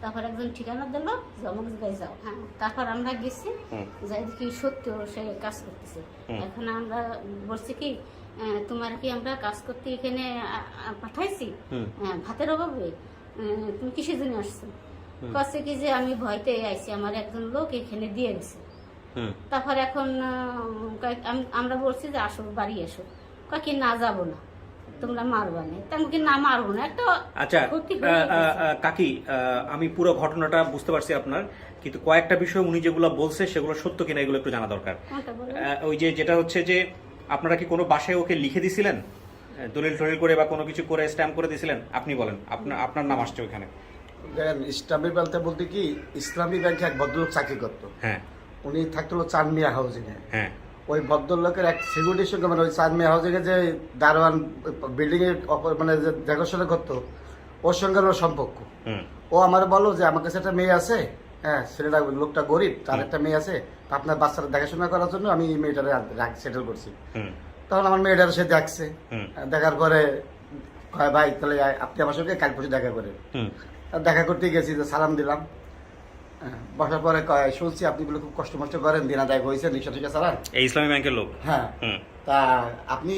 তারপর একজন ঠিকানা দিল যে অমুক জায়গায় যাও। হ্যাঁ, তারপর আমরা গেছি, হুম। যাই দেখি সত্যি ও সে কাজ করতেছে। এখন আমরা বলছি কি, তোমার কি আমরা কাজ করতে এখানে পাঠাইছি ভাতের অভাবে? তুমি কিসের জন্য আসছো? কাছে কি যে আমি ভয়তে আইছি, আমার একজন লোক এখানে দিয়ে গেছে। হুম। তারপর এখন আমরা বলছি যে আসো, বাড়ি এসো। কয় কি না, যাবো না, তোমরা মারবা না। তেমন কি না, মারবো না, একটা আচ্ছা ক্ষতি হয়ে গেছে। কাকি, আমি পুরো ঘটনাটা বুঝতে পারছি আপনার, কিন্তু কয়েকটা বিষয় উনি যেগুলো বলছে সেগুলো সত্য কিনা এগুলো একটু জানা দরকার। কোনটা বলো? ওই যে যেটা হচ্ছে যে আপনারা কি কোনো বাসায় ওকে লিখে দিছিলেন, দলিল টলিল করে বা কোনো কিছু করে স্ট্যাম্প করে দিছিলেন? আপনি বলেন, আপনার নাম আসছে ওইখানে। দেখেন, ইসলামী ব্যাংকে বলতে কি, ইসলামী ব্যাংকে এক ভদ্রলোক চাকরি করতো। হ্যাঁ উনি থাকতো হলো চানমিয়া হাউজিং এ। হ্যাঁ ওই ভদ্রলোকের এক সিকিউরিটির সঙ্গে, মানে ওই চানমিয়া হাউজিং এ যে দারোয়ান বিল্ডিং এর মানে যে দেখাশোনা করতো, ওর সঙ্গে ওর সম্পর্ক। হুম ও আমার বলো যে আমার কাছে একটা মেয়ে আছে, হ্যাঁ, ছেলেটা লোকটা গরিব, তার একটা মেয়ে আছে, তা আপনার বাচ্চাটা দেখাশোনা করার জন্য আমি এই মেয়েটারে সেটেল করছি। হুম তখন আমার মেয়েটার সে দেখছে, হুম। দেখার পরে কয় ভাই তাহলে আপনি আমার সঙ্গে কাল পরশু দেখা করেন। হুম আর দেখা করতে গেছি, তো সালাম দিলাম। বসার পরে কয়, শুনছি আপনি বলে খুব কষ্ট মষ্ট করেন, দিন আদায় হয়েছে, রিক্সা টিক্সা চালান। এই ইসলামী ব্যাংকের লোক? হ্যাঁ, হুম। তা আমি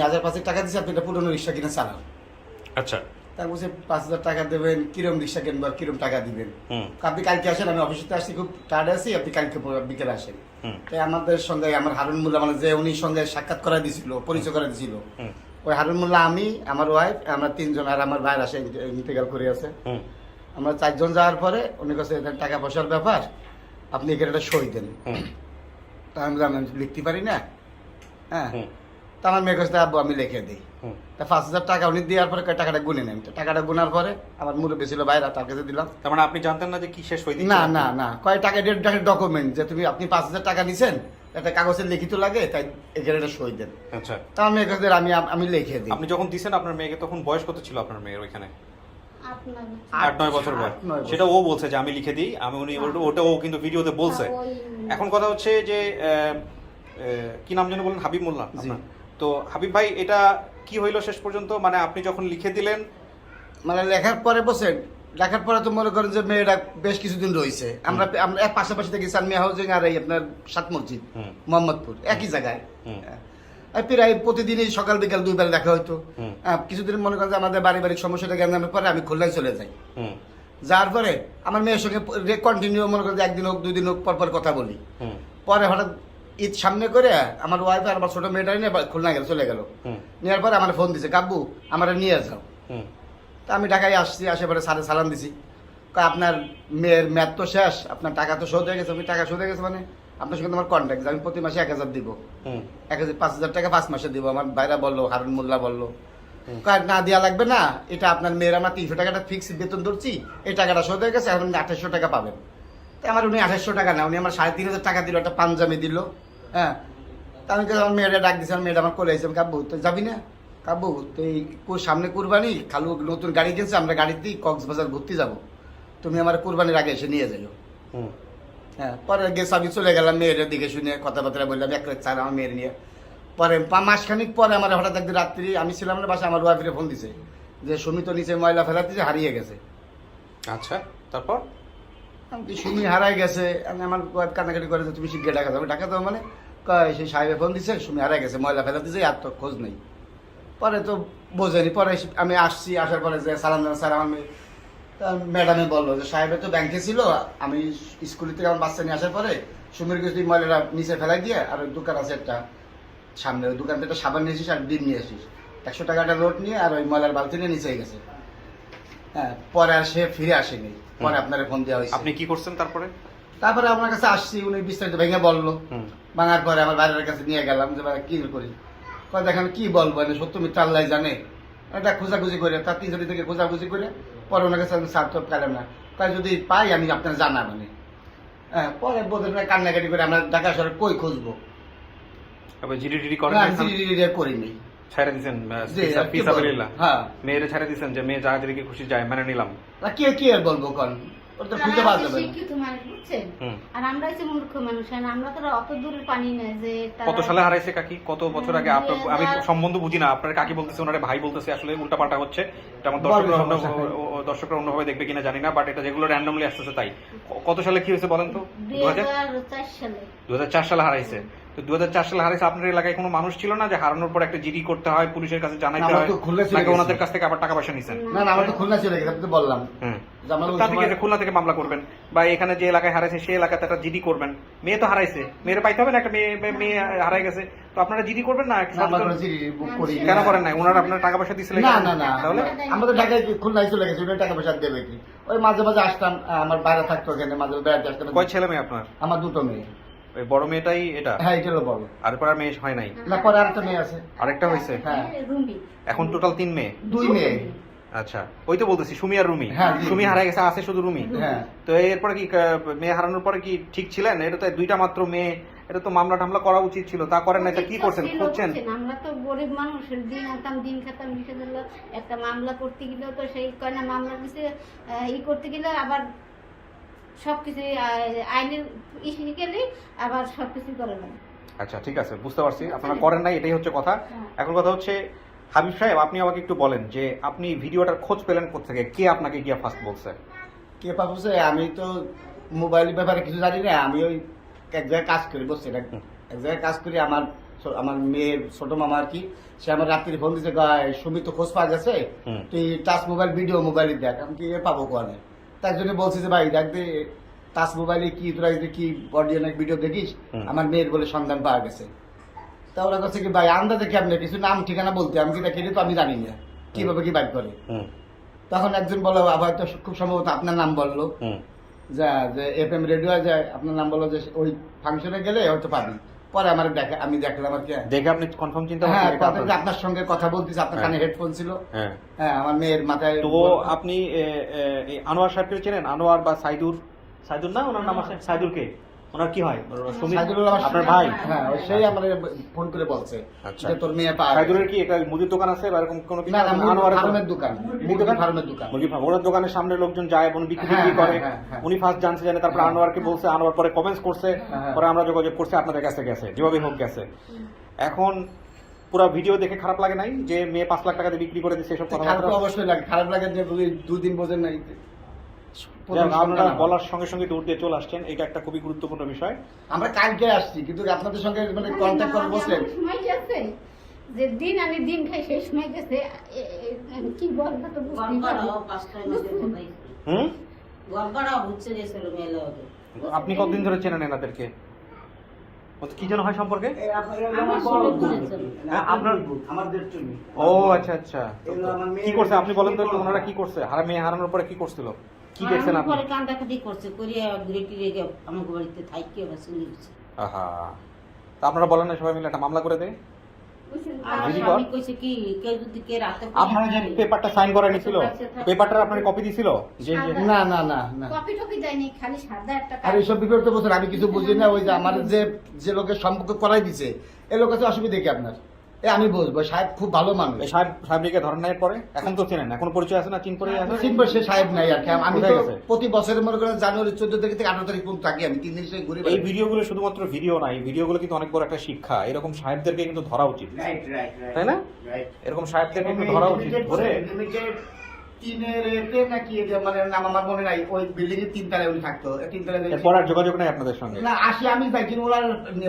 1000-5 টাকা দিচ্ছি, আপনি একটা পুরনো রিক্সা কিনে চালান। আচ্ছা। তার বলছে 5000 টাকা দেবেন, কিরম রিক্সা কিনবো, কিরম টাকা দিবেন। হুম আপনি কালকে আসেন, আমি অফিসে আসছি, খুব টায়ার্ড আছি, আপনি কালকে বিকেলে আসেন। হুম তাই আমাদের সঙ্গে আমার হারুন মোল্লা, মানে যে উনি সঙ্গে সাক্ষাৎ করা দিয়েছিল, পরিচয় করা দিয়েছিল, হুম ওই হারুন মোল্লা, আমি, আমার ওয়াইফ, আমরা 3 জন, আর আমার ভাইয়ের আসে ইন্তেকাল করে আছে। হুম আমরা 4 জন যাওয়ার পরে উনি কাছে টাকা পয়সার ব্যাপার, আপনি এখানে একটা সই দেন। হুম তা আমি বললাম, আমি লিখতে পারি না। হ্যাঁ, হুম তা আমার মেয়ের কাছে আব্বু আমি লিখে দিই। হুম। তা 5000 টাকা উনি দেওয়ার পরে কয় টাকাটা গুনে নেন। টাকাটা গুনার পরে আমার মুরব্বী ছিল বাইরে, তার কাছে দিলাম। তার মানে আপনি জানতেন না যে কি শেষ হয়ে না না না, কয় টাকা ডকুমেন্ট যে তুমি আপনি 5000 টাকা নিছেন, একটা কাগজের লিখিত লাগে, তাই এখানে একটা সই দেন। আচ্ছা, তার মেয়ের কাছে আমি লিখে দিই। আপনি যখন দিছেন আপনার মেয়েকে, তখন বয়স কত ছিল আপনার মেয়ের ওইখানে? আপনার 8-9 বছর বয়স। 8-9 বছর। সেটা ও বলছে যে আমি লিখে দিই, আমি উনি ওটা ও কিন্তু ভিডিওতে বলছে। এখন কথা হচ্ছে যে কি নাম যেন বলেন, হাবিব মোল্লা আপনার? তো হাবিব ভাই, এটা কি হইলো শেষ পর্যন্ত? মানে আপনি যখন লিখে দিলেন, মানে লেখার পরে বসেন, লেখার পরে তো মনে করেন যে মেয়েটা বেশ কিছুদিন রয়েছে। আমরা এক পাশাপাশি থেকে চানমিয়া হাউজিং আর এই আপনার 7 মসজিদ, হুম। মোহাম্মদপুর, একই জায়গায়। হুম। আর প্রায় প্রতিদিনই সকাল বিকাল 2 বেলা দেখা হতো। কিছুদিন মনে করেন যে আমাদের বাড়ি সমস্যাটা জ্ঞানের পরে আমি খুলনায় চলে যাই। যার পরে আমার মেয়ের সঙ্গে কন্টিনিউ মনে করেন যে 1 দিন হোক 2 দিন হোক পর কথা বলি। পরে হঠাৎ ঈদ সামনে করে আমার ওয়াইফ আর আমার ছোট মেয়েটা নিয়ে খুলনা চলে গেল। নেওয়ার পরে আমার ফোন দিছে, কাব্বু আমার নিয়ে যাও। তা আমি ঢাকায় আসছি, আসে পরে স্যারে সালাম দিছি, আপনার মেয়ের ম্যাথ তো শেষ, আপনার টাকা তো শোধ হয়ে গেছে। আমি টাকা শোধ হয়ে গেছে মানে আপনার সঙ্গে তোমার কন্ট্যাক্ট, আমি প্রতি মাসে 1000 দিব, 5,000 টাকা 5 মাসে দিব। আমার ভাইরা বললো, হারুন মোল্লা বললো না দেওয়া লাগবে না, এটা আপনার মেয়ের আমরা 300 টাকাটা ফিক্স বেতন ধরছি, এই টাকাটা শোধ হয়ে গেছে, এখন 2800 টাকা পাবেন। তাই আমার উনি 2800 টাকা না, উনি আমার 3,500 টাকা দিল, একটা পাঞ্জাবি দিল। হ্যাঁ, তা আমি আমার মেয়েটা ডাক দিয়েছি, আমার মেয়েটা আমার কোলে এসে, কাব্বু তুই যাবি না? কাব্বু তুই সামনে কুরবানি, খালু নতুন গাড়ি কিনছে, আমরা গাড়িতেই কক্সবাজার ঘুরতে যাবো, তুমি আমার কুরবানির আগে এসে নিয়ে যাও। হ্যাঁ, পরে গেছে আমি চলে গেলাম, মেয়ের দিকে শুনে কথাবার্তা বললাম, এক রাত চার আমার মেয়ের নিয়ে। পরে মাসখানিক পরে আমার হঠাৎ একদিন রাত্রি, আমি ছিলাম না বাসায়, আমার ওয়াইফের ফোন দিছে যে সুমি তো নিচে ময়লা ফেলাতেছে, হারিয়ে গেছে। আচ্ছা, তারপর সুমি হারাই গেছে। আমার ওয়াইফ কান্নাকাটি করে যে তুমি শিখে ঢাকা যাবে। ঢাকা যাবো মানে কয় সেই সাহেবে ফোন দিছে, সুমি হারাই গেছে, ময়লা ফেলাতেছে, আর তো খোঁজ নেই। পরে তো বোঝেনি। পরে আমি আসছি, আসার পরে যে সালাম স্যার, আমার ম্যাডামে বললো যে সাহেবের তো ব্যাংকে ছিল, আমি স্কুল থেকে আমার বাচ্চা নিয়ে আসার পরে সুমির কিছু ময়লাটা নিচে ফেলাই দিয়ে, আর ওই দোকান আছে একটা সামনে, ওই দোকান থেকে সাবান নিয়ে আসিস আর ডিম নিয়ে আসিস, 100 টাকাটা লোড নিয়ে, আর ওই ময়লার বালতি নিয়ে নিচে গেছে। হ্যাঁ, পরে আর সে ফিরে আসেনি। পরে আপনার ফোন দেওয়া হয়েছে। আপনি কি করছেন তারপরে? তারপরে আপনার কাছে আসছি, উনি বিস্তারিত ভেঙে বললো। ভাঙার পরে আমার বাইরের কাছে নিয়ে গেলাম যে ভাই কি করি, কয় দেখেন কি বলবো, সত্য মিথ্যা আল্লাহ জানে। এটা খোঁজাখুঁজি করে, তার 3 থেকে খোঁজাখুঁজি করে পরে ওনার কাছে আমি সার্থক পেলাম না, তাই যদি পাই আমি আপনার জানাবেন। হ্যাঁ, পরে বোধ কান্নাকাটি করে আমরা ঢাকা শহরে কই খুঁজবো, জিডি করেন করিনি। ছাইরা দিছেন ফিসাবিলিল্লাহ, মেয়েরে ছাইরা দিছেন যে মেয়ে যা যেদিকে খুশি যায়, মেনে নিলাম। কি আর বলবো, কোন ওর তো খুঁজে পাওয়া যাবে না। শিক্ষিত মানুষ বুঝছেন, আর আমরা হচ্ছে মূর্খ মানুষ, আমরা তো অত দূরের পানি না যে কত সালে হারাইছে কাকি, কত বছর আগে? আপনার আমি সম্বন্ধ বুঝি না, আপনার কাকি বলতেছে, ওনারে ভাই বলতেছে, আসলে উল্টাপাল্টা হচ্ছে। এটা আমার দর্শকরা অন্যভাবে দেখবে কিনা জানি না, বাট এটা যেগুলো র্যান্ডমলি আসতেছে তাই। কত সালে কি হয়েছে বলেন তো? 2004 সালে হারাইছে। তো 2004 সালে হারাইছে, আপনার এলাকায় কোনো মানুষ ছিল না যে হারানোর পর একটা জিডি করতে হয়, পুলিশের কাছে জানাইতে হয়, নাকি ওনাদের কাছ থেকে আবার টাকা পয়সা নিছেন? না না, আমার তো খুলনা চলে গেছে, আমি তো বললাম। খুলনা থেকে মামলা করবেন, বা এখানে যে এলাকায় হারাইছে সেই এলাকাতে একটা জিডি করবেন। মেয়ে তো হারাইছে, মেয়ের পাইতে হবে না, একটা মেয়ে হারাই গেছে, তো আপনারা জিডি করবেন না? কেন করেন না? ওনারা আপনার টাকা পয়সা দিয়েছিলেন? না না না, তাহলে আমরা তো ঢাকায় খুলনায় চলে গেছি, টাকা পয়সা দেবে কি? ওই মাঝে মাঝে আসতাম, আমার বাইরে থাকতো, এখানে মাঝে বেড়াতে আসতাম। কয় ছেলে মেয়ে আপনার? আমার 2টো মেয়ে। ওই বড় মেয়েটাই এটা? হ্যাঁ, এটা হলো বড়। আর পর আর মেয়ে হয় নাই? না, পরে আরেকটা মেয়ে আছে। আরেকটা হয়েছে? হ্যাঁ, এখন টোটাল 3 মেয়ে? 2 মেয়ে। আচ্ছা, ওই তো বলতেছি সুমি আর রুমি। সুমি হারাই গেছে, আছে শুধু রুমি। তো এরপরে কি মেয়ে হারানোর পরে কি ঠিক ছিলেন? এটা তো 2টা মাত্র মেয়ে, এটা তো মামলা টামলা করা উচিত ছিল, তা করেন না। এটা কি করছেন? খুঁজছেন? আমরা তো গরিব মানুষ, দিন আনতাম দিন খেতাম, লিখে দিল একটা মামলা করতে গেলেও তো সেই কয়না মামলা কিছু করতে গেলে আবার সবকিছু আইনের ইস্যু গেলে আবার সবকিছু করে না। আচ্ছা, ঠিক আছে, বুঝতে পারছি আপনারা করেন নাই, এটাই হচ্ছে কথা। এখন কথা হচ্ছে হাবিব সাহেব, আপনি আমাকে একটু বলেন যে আপনি ভিডিওটার খোঁজ পেলেন কোথেকে? কে আপনাকে গিয়ে ফার্স্ট বলছে? কে বলছে? আমি তো মোবাইলের ব্যাপারে কিছু জানি না। আমি ওই এক জায়গায় কাজ করি, বসছি এক জায়গায় কাজ করি। আমার মেয়ের ছোট মামা আর কি, সে আমার রাত্রি ফোন দিতে, সুমি তো খোঁজ পাওয়া গেছে, তুই টাচ মোবাইল ভিডিও মোবাইলে দেখ। আমি কি পাবো কোয়ানে? তার জন্য বলছি যে ভাই দেখ দে টাচ মোবাইলে কি তোরা কি অডিও ভিডিও দেখিস, আমার মেয়ের বলে সন্ধান পাওয়া গেছে। তা ওরা কাছে কি ভাই আন্দাজে কি আপনি কিছু নাম ঠিকানা বলতে, আমি কি দেখি তো আমি জানি না কিভাবে কি বাইক করে। তখন একজন বলো আবার তো খুব সম্ভবত আপনার নাম বললো, যে FM রেডিও যায়, আপনার নাম বললো যে ওই ফাংশনে গেলে হয়তো পাবি। পরে আমার আমি দেখলাম আর কি, দেখে আপনি কনফার্ম চিন্তা করলেন আপনার সঙ্গে কথা বলতেছি, আপনার কানে হেডফোন ছিল। হ্যাঁ, আমার মেয়ের মাথায়। তো আপনি আনোয়ার সাহেবকে চেনেন? আনোয়ার বা সাইদুর না, ওনার নাম আছে সাইদুর। কে ওনার কি হয়? আপনার ভাই? হ্যাঁ, সেই আমার ফোন করে বলছে যে তোর মেয়ে পা। সাইদুরের কি একটা মুদির দোকান আছে বা এরকম কোনো কিছু? আনোয়ারের ফার্মের দোকান, ফার্মের দোকান, মুরগি ফার্ম। ওনার দোকানের সামনে লোকজন যায় এবং বিক্রি করে। উনি ফার্স্ট জানছে, জানে, তারপর আনোয়ারকে বলছে, আনোয়ার পরে কমেন্টস করছে, পরে আমরা যোগাযোগ করছি, আপনাদের কাছে গেছে, যেভাবে হোক গেছে। এখন পুরো ভিডিও দেখে খারাপ লাগে নাই যে মেয়ে 5 লাখ টাকা দিয়ে বিক্রি করে দিচ্ছে? এসব কথা অবশ্যই লাগে, খারাপ লাগে যে 2 দিন বোঝেন নাই, প্রথম আপনারা সন্তান আমার। বলার সঙ্গে সঙ্গে দৌড় দিয়ে চলে আসছেন, এটা একটা খুবই গুরুত্বপূর্ণ বিষয়। আমরা কালকে আসছি, কিন্তু আপনাদের সঙ্গে মানে কন্ট্যাক্ট করে বসলেন। সময় গেছে যে দিন আমি দিন খাই, সেই সময় গেছে কি বলবো তো বুঝতেই পারি না। হুম, গড়গড়া হচ্ছে গেছিল মেলা হবে। আপনি কতদিন ধরে চেনেন এনাদেরকে? কি যেন হয় সম্পর্কে? আমার শ্বশুর করেছেন। আপনার আমার দেড় মেয়ে। ও আচ্ছা আচ্ছা। এগুলো আমার মেয়ে- কি করছে আপনি বলেন তো একটু, ওনারা কি করছে? মেয়ে হারানোর পরে কি করছিল, কি দেখছেন আমার আপনি? পরে কান্দাকাটি করছে, করিয়া ঘুরে টিরে গিয়ে আমাকে বাড়িতে থাকি আবার চলে গেছে। আহা, তা আপনারা বলেন না সবাই মিলে একটা মামলা করে দেয়? আর দিদি স্বামী কর। কইছে কি, কেউ যদি কে রাতে আপনারা যে পেপারটা সাইন করে নিছিল, পেপারটার আপনার কপি দিছিল? যে যে না না না না, কপি টপি দেয়নি, খালি সাদা একটা আর এইসব বিপরীত বছর আমি কিছু বুঝি না। ওই যে আমার যে লোকের সম্পর্ক করাই দিছে, এই লোক কাছে অসুবিধা কি আপনার? আমি বুঝবো, সাহেব খুব ভালো মানুষ। এই সাহেবকে ধরেন নাই পরে, এখন তো চেনেন, এখন পরিচয় আছে না, চিন পরে আছে? চিনবো, সে সাহেব নাই আর কি। আমি তো কোথায় গেছে? প্রতি বছরের মনে করেন জানুয়ারি 14 তারিখ থেকে 18 তারিখ পর্যন্ত থাকি, আমি 3 দিন সে ঘুরে এই ভিডিওগুলো শুধুমাত্র ভিডিও না, এই ভিডিওগুলো কিন্তু অনেক বড় একটা শিক্ষা। এরকম সাহেবদেরকে কিন্তু ধরা উচিত, তাই না? এরকম সাহেবদেরকে কিন্তু ধরা উচিত, ধরে তিনের এতে নাকি এটা মানে নাম আমার মনে নাই, ওই বিল্ডিং এর 3 তলায় উনি থাকতো, 3 তলায় এরপর আর যোগাযোগ নাই আপনাদের সঙ্গে? না, আসি আমি যাই, কিন্তু ওনার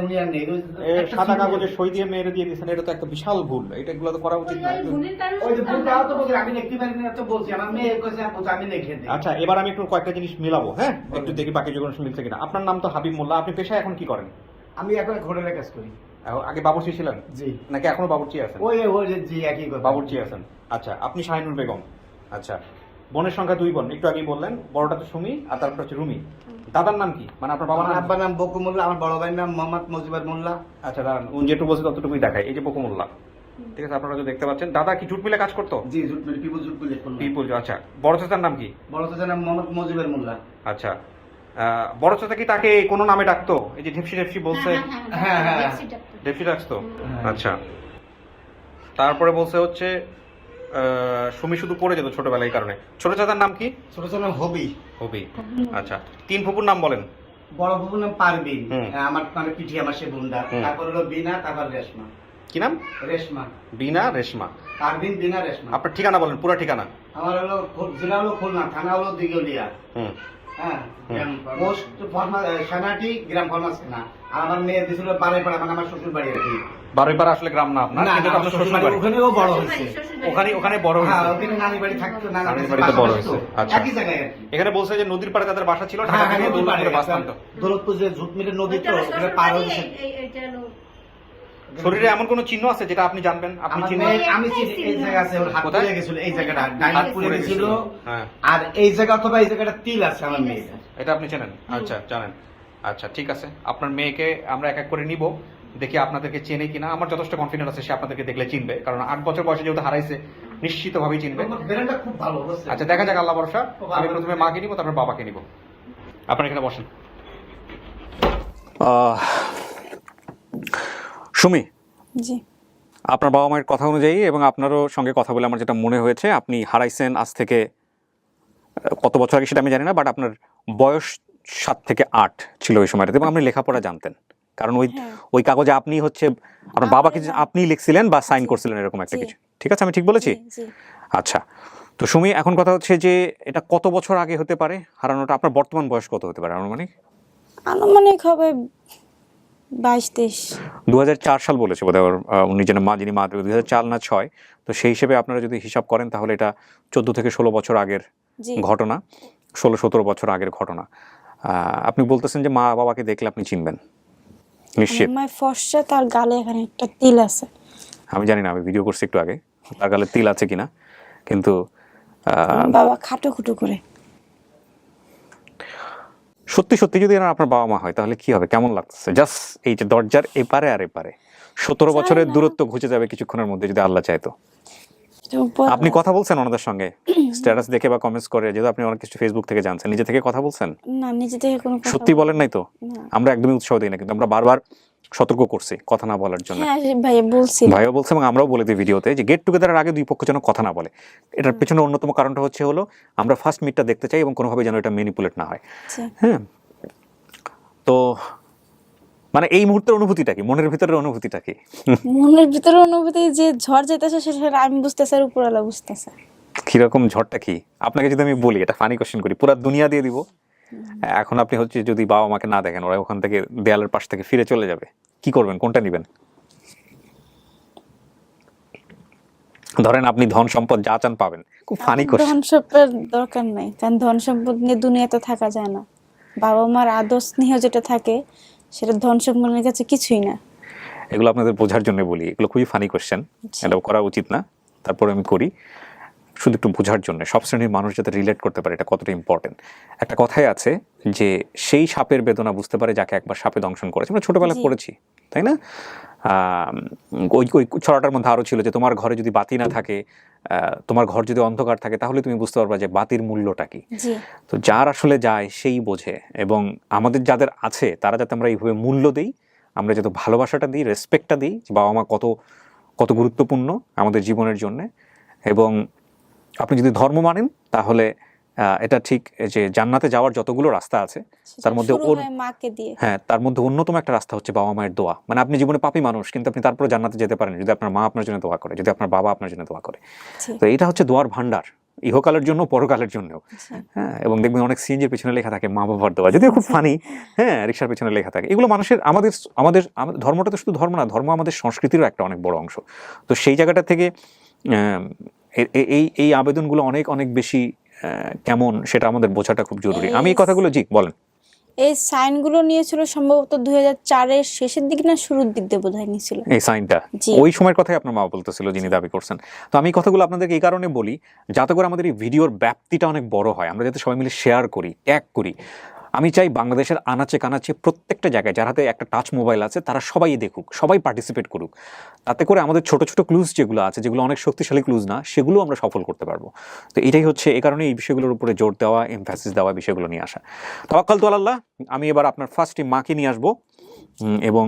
উনি আর নেই। এ সাদা কাগজে সই দিয়ে মেরে দিয়ে দিচ্ছেন, এটা তো একটা বিশাল ভুল। এগুলো তো করা উচিত না। ভুলের কারণে ওই যে ভুলটাও তো বলছি, আমি লিখতে পারি না তো বলছি, আমার মেয়ে কইছে আপু আমি লিখে দিই। আচ্ছা, এবার আমি একটু কয়েকটা জিনিস মিলাবো, হ্যাঁ, একটু দেখি বাকি যোগাযোগ মিলছে কিনা। আপনার নাম তো হাবিব মোল্লা, আপনি পেশায় এখন কি করেন? আমি এখন হোটেলে কাজ করি। আগে বাবুর্চি ছিলেন জি। নাকি এখনো বাবুর্চি আছেন? ওই যে জি একই কথা। বাবুর্চি আছেন। আচ্ছা, আপনি শাহিনুর বেগম। আচ্ছা, বোনের সংখ্যা 2 বোন, একটু আগেই বললেন। বড়টা তো সুমি আর তারপর হচ্ছে রুমি। দাদার নাম কি, মানে আপনার বাবার আমার নাম? আব্বার নাম বকু মোল্লা, আমার বড় ভাইয়ের নাম মোহাম্মদ মজিবর মোল্লা। আচ্ছা দাঁড়ান, উনি যেটুকু বলছে ততটুকুই দেখায়। এই যে বকু মোল্লা, ঠিক আছে, আপনারা যদি দেখতে পাচ্ছেন। দাদা কি জুট মিলে কাজ করতো? জি, জুটমিল পিপু জুটমিল করলাম। পিপুল। আচ্ছা, বড় চাচার নাম কি? বড় চাচার নাম মোহাম্মদ মজিবর মোল্লা। আচ্ছা, বড় চাচা কি তাকে কোনো নামে ডাকতো? এই যে ঢেপসি ঢেপসি বলছে, হ্যাঁ, হ্যাঁ। ঢেপসি ডাকতো? হ্যাঁ। আচ্ছা, তারপরে বলছে হচ্ছে সুমি শুধু পড়ে যেত ছোটবেলায়, এই কারণে। ছোট চাচার নাম কি? ছোট চাচার নাম হবি। হবি। আচ্ছা, 3 ফুপুর নাম বলেন। বড় ফুপুর নাম পারবিন, হুম। আমার মানে পিঠি আমার সে বোনটা। হুম। তারপর হলো বিনা, তারপর রেশমা। কি নাম? রেশমা, বিনা রেশমা। পারবিন, বিনা, রেশমা। আপনার ঠিকানা বলেন, পুরো ঠিকানা। আমার হলো জেলা হলো খুলনা, থানা হলো দিঘলিয়া। হুম। হ্যাঁ, পোস্ট সেনাটি, গ্রাম ফরমাসনা। আর আমার মেয়ে দিছিল বারেপাড়া, মানে আমার শ্বশুর বাড়ি আর কি। বারুইপাড়া আসলে গ্রাম না আপনার, না, কিন্তু আমার আপনার শ্বশুর শ্বশুর বাড়ি, বাড়ি। ওখানেও বড় হয়েছে। ওখানে বড় হ্যাঁ, হয়েছে। ওখানে নানি বাড়ি থাকতো, নানির বাড়িতে বড় হয়েছে। আচ্ছা। একই জায়গায় আর কি। এখানে বলছে যে নদীর পাড়ে তাদের বাসা ছিল, ঢাকা হ্যাঁ, থেকে হ্যাঁ, নদীর পাড়ে, দৌলতপুরে বাস টানতো। দৌলতপুর যে ঝুটমিলের নদী তো, ওখানে পার হয়েছে। এইটা হলো শরীরে এমন কোনো চিহ্ন আছে যেটা আপনি জানবেন, আপনি আমার চিনেন? মেয়ে- আমি চিনি, এই জায়গা আছে, ওর হাত কোথায়? পুড়ে গেছিল, এই জায়গাটা ডাইরেক্ট পুড়ে পুড়ে গেছিল। হ্যাঁ, আর এই জায়গা অথবা এই জায়গাটা তিল আছে আমার মেয়ে। এটা আপনি চেনেন? আচ্ছা, জানেন। আচ্ছা, ঠিক আছে, আপনার মেয়েকে আমরা এক এক করে নিব, দেখি আপনাদেরকে চেনে কিনা। আমার যথেষ্ট কনফিডেন্স আছে সে আপনাদেরকে দেখলে চিনবে, কারণ 8 বছর বয়সে যেহেতু হারাইছে, নিশ্চিতভাবেই চিনবে। ব্রেনটা খুব ভালো, বুঝছেন? আচ্ছা, দেখা যাক, আল্লাহ ভরসা। আমি প্রথমে মাকে নিব, তারপর বাবাকে নিব। আপনার এখানে বসেন। সুমি, জি। আপনার বাবা মায়ের কথা অনুযায়ী এবং আপনারও সঙ্গে কথা বলে আমার যেটা মনে হয়েছে, আপনি হারাইছেন আজ থেকে কত বছর আগে সেটা আমি জানি না, বাট আপনার বয়স 7 থেকে 8 ছিল ওই সময়টাতে, এবং আপনি লেখাপড়া জানতেন, কারণ ওই কাগজে আপনি হচ্ছে আপনার বাবাকে আপনি লিখছিলেন বা সাইন করছিলেন, এরকম একটা কিছু। ঠিক আছে, আমি ঠিক বলেছি? আচ্ছা, তো সুমি, এখন কথা হচ্ছে যে এটা কত বছর আগে হতে পারে হারানোটা? আপনার বর্তমান বয়স কত হতে পারে আনুমানিক? আনুমানিক হবে 22-23। 2004 সাল বলেছে বোধহয় উনি যেন মা, যিনি মা, 2004 না 6। তো সেই হিসেবে আপনারা যদি হিসাব করেন তাহলে এটা 14 থেকে 16 বছর আগের ঘটনা, 16-17 বছর আগের ঘটনা। আপনি বলতেছেন যে মা বাবাকে দেখলে আপনি চিনবেন নিশ্চিত? আমার ফর্সা, তার গালে এখানে একটা তিল আছে। আমি জানি না, আমি ভিডিও করছি একটু আগে, তার গালে তিল আছে কিনা, কিন্তু বাবা খাটো খুটো করে। সত্যি সত্যি যদি এরা আপনার বাবা মা হয় তাহলে কি হবে, কেমন লাগতেছে? জাস্ট এই যে দরজার এপারে আর এপারে 17 বছরের দূরত্ব ঘুচে যাবে কিছুক্ষণের মধ্যে, যদি আল্লাহ চাইতো। আপনি কথা বলছেন ওনাদের সঙ্গে স্ট্যাটাস দেখে বা কমেন্টস করে, যেহেতু আপনি অনেক কিছু ফেসবুক থেকে জানছেন, নিজে থেকে কথা বলছেন? না, নিজে থেকে কোনো কথা সত্যি বলেন নাই তো? না। আমরা একদমই উৎসাহ দিই না, কিন্তু আমরা বারবার সতর্ক করছি কথা না বলার জন্য। হ্যাঁ ভাই বলছি, ভাইও বলছে এবং আমরাও বলে দিই ভিডিওতে যে গেট টুগেদারের আগে দুই পক্ষ যেন কথা না বলে। এটার পেছনে অন্যতম কারণটা হলো আমরা ফার্স্ট মিটটা দেখতে চাই এবং কোনোভাবে যেন এটা ম্যানিপুলেট না হয়। হ্যাঁ, তো মানে এই মুহূর্তের অনুভূতিটা কি, মনের ভিতরের অনুভূতিটা কি? মনের ভিতরে অনুভূতি যে ঝড় যেতেছে সেটা আমি বুঝতেছি আর উপরওয়ালা বুঝতেছে। কিরকম ঝড়টা কি? আপনাকে যদি আমি বলি, এটা ফানি কোশ্চেন করি, পুরো দুনিয়া দিয়ে দিব, এখন আপনি হচ্ছে যদি বাবা মাকে না দেখেন, ওরা ওখান থেকে দেয়ালের পাশ থেকে ফিরে চলে যাবে, কি করবেন? কোনটা নেবেন? ধরেন আপনি ধন সম্পদ যা চান পাবেন, খুব ফানি কোশ্চেন। ধন সম্পদের দরকার নাই, কারণ ধন সম্পদ নিয়ে দুনিয়াতে থাকা যায় না। বাবা মার আদর স্নেহ যেটা থাকে সেটা ধন সম্পদের কাছে কিছুই না। এগুলো আপনাদের বোঝার জন্য বলি, এগুলো খুবই ফানি কোশ্চেন, এটাও করা উচিত না, তারপরে আমি করি শুধু একটু বোঝার জন্য, সব শ্রেণীর মানুষ যাতে রিলেট করতে পারে এটা কতটা ইম্পর্টেন্ট। একটা কথাই আছে যে সেই সাপের বেদনা বুঝতে পারে যাকে একবার সাপে দংশন করেছে, আমরা ছোটবেলায় পড়েছি, তাই না? ওই ওই ছড়াটার মধ্যে আরও ছিল যে তোমার ঘরে যদি বাতি না থাকে, তোমার ঘর যদি অন্ধকার থাকে, তাহলে তুমি বুঝতে পারবা যে বাতির মূল্যটা কি। তো যার আসলে যায় সেই বোঝে, এবং আমাদের যাদের আছে তারা যাতে আমরা এইভাবে মূল্য দিই, আমরা যাতে ভালোবাসাটা দিই, রেসপেক্টটা দিই, যে বাবা মা কত কত গুরুত্বপূর্ণ আমাদের জীবনের জন্য। এবং আপনি যদি ধর্ম মানেন তাহলে এটা ঠিক যে জান্নাতে যাওয়ার যতগুলো রাস্তা আছে তার মধ্যে মাকে দিয়ে, হ্যাঁ, তার মধ্যে অন্যতম একটা রাস্তা হচ্ছে বাবা মায়ের দোয়া। মানে আপনি জীবনে পাপী মানুষ, কিন্তু আপনি তারপরে জান্নাতে যেতে পারেন যদি আপনার মা আপনার জন্য দোয়া করে, যদি আপনার বাবা আপনার জন্য দোয়া করে। তো এটা হচ্ছে দোয়ার ভান্ডার, ইহকালের জন্য পরকালের জন্যও। হ্যাঁ, এবং দেখবেন অনেক সিএনজির পেছনে লেখা থাকে মা বাবার দোয়া, যদিও খুব ফানি। হ্যাঁ, রিক্সার পেছনে লেখা থাকে। এগুলো মানুষের, আমাদের আমাদের ধর্মটা তো শুধু ধর্ম না, ধর্ম আমাদের সংস্কৃতিরও একটা অনেক বড় অংশ। তো সেই জায়গাটা থেকে এই আবেদনগুলো অনেক অনেক বেশি কেমন সেটা আমাদের বোঝাটা খুব জরুরি। আমি এই কথাগুলো, জি বলেন। এই সাইনগুলো নিয়েছিল সম্ভবত 2004-এর শেষের দিক না শুরুর দিক দিয়ে বোধহয় নিয়েছিল এই সাইনটা, ওই সময়ের কথাই আপনার মা বলতেছিল যিনি দাবি করছেন। তো আমি এই কথাগুলো আপনাদেরকে এই কারণে বলি যাতে করে আমাদের এই ভিডিওর ব্যাপ্তিটা অনেক বড় হয়, আমরা যাতে সবাই মিলে শেয়ার করি, ট্যাগ করি। আমি চাই বাংলাদেশের আনাচে কানাচে প্রত্যেকটা জায়গায় যার হাতে একটা টাচ মোবাইল আছে তারা সবাই দেখুক, সবাই পার্টিসিপেট করুক। তাতে করে আমাদের ছোট ছোট ক্লুজ যেগুলো আছে, যেগুলো অনেক শক্তিশালী ক্লুজ না, সেগুলো আমরা সফল করতে পারবো। তো এটাই হচ্ছে, এই কারণে এই বিষয়গুলোর উপরে জোর দেওয়া, এমফ্যাসিস দেওয়া, বিষয়গুলো নিয়ে আসা। তাওয়াক্কাল তু আলাল্লাহ। আমি এবার আপনার ফার্স্ট মাকে নিয়ে আসবো, এবং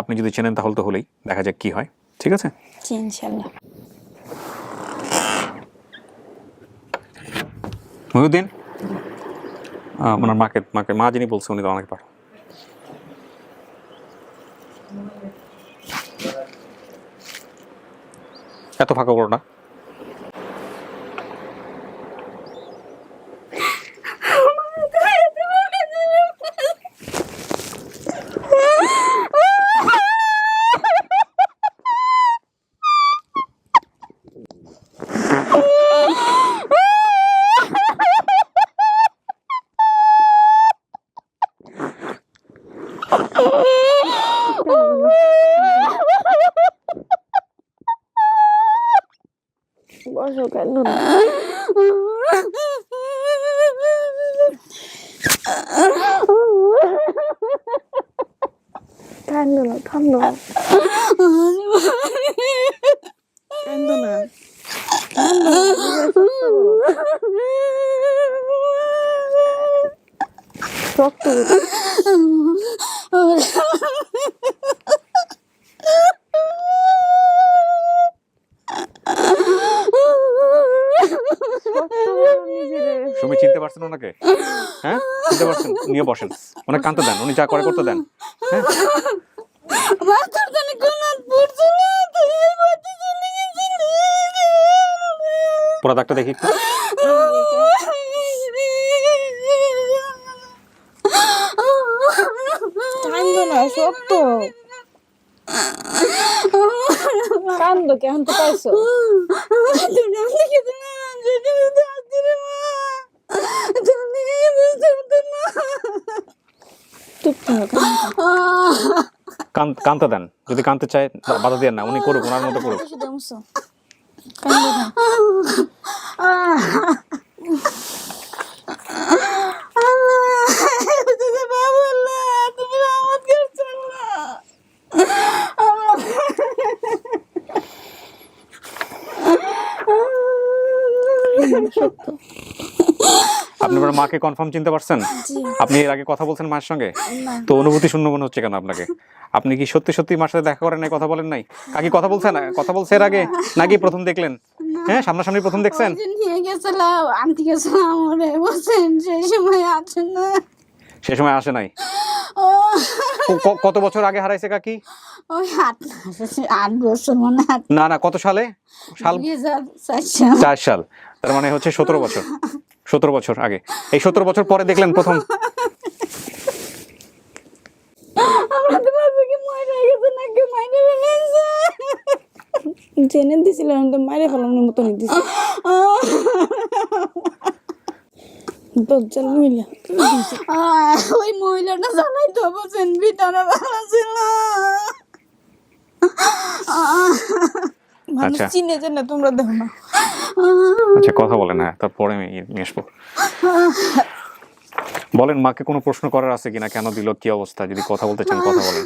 আপনি যদি চেনেন তাহলে তো হলেই, দেখা যাক কি হয়। ঠিক আছে, জি ইনশাআল্লাহ। মহিউদ্দিন, ওনার মাকে মা যিনি বলছে উনি তো অনেক পার। এত ফাঁকা করো না। বসো, কান্দো না, কান্দো না, কান্দো না, কান্দো না, রক্ত সুমি, চিনতে পারছেন ওনাকে? হ্যাঁ, চিনতে পারছেন? নিয়ে বসেন, ওনাকে কানতে দেন, উনি যা করে করতে দেন। হ্যাঁ, পুরো দাগটা দেখি একটু। কান্দো না, সত্য কান্দো, কেমন তো পাইছো? কানতে দেন, যদি কানতে চায় বাধা দিয়ে না, উনি করুক, ওনার মতো করুক। কান্দো না। আপনি আপনার মাকে কনফার্ম চিনতে পারছেন? আপনি এর আগে কথা বলছেন মায়ের সঙ্গে? তো অনুভূতি শূন্য মনে হচ্ছে কেন আপনাকে? আপনি কি সত্যি সত্যি মার সাথে দেখা করেন নাই, কথা বলেন নাই? কাকি কথা বলছেন, কথা বলছে এর আগে নাকি প্রথম দেখলেন? হ্যাঁ, সামনাসামনি প্রথম দেখছেন? নিয়ে গেছিলাম, আনতে গেছিলাম, ওরে বলছেন সেই সময় আছেন না। সে সময় আসে নাই? কত বছর আগে হারাইছে কাকি? ওই 8 বছর মনে হয়। না না, কত সালে? সাল 2004 4 সাল। তার মানে হচ্ছে 17 বছর আগে। এই 17 বছর পরে দেখলেন প্রথম? আমাদের বাবা কি মরে গেছে নাকি মাইরে ফেলেছে? জেনে দিছিলাম তো মাইরে ফেলানোর মতো দিছি। দজ্জাল মহিলা। ওই মহিলাটা জানাই তো বলছেন ভিতরে ভালো ছিল। মানুষ আচ্ছা। চিনে যে না, তোমরা দেখো না। আচ্ছা কথা বলেন, হ্যাঁ তারপরে আমি নিয়ে আসবো। বলেন মাকে কোনো প্রশ্ন করার আছে কিনা, কেন দিল, কি অবস্থা, যদি কথা বলতে চান কথা বলেন।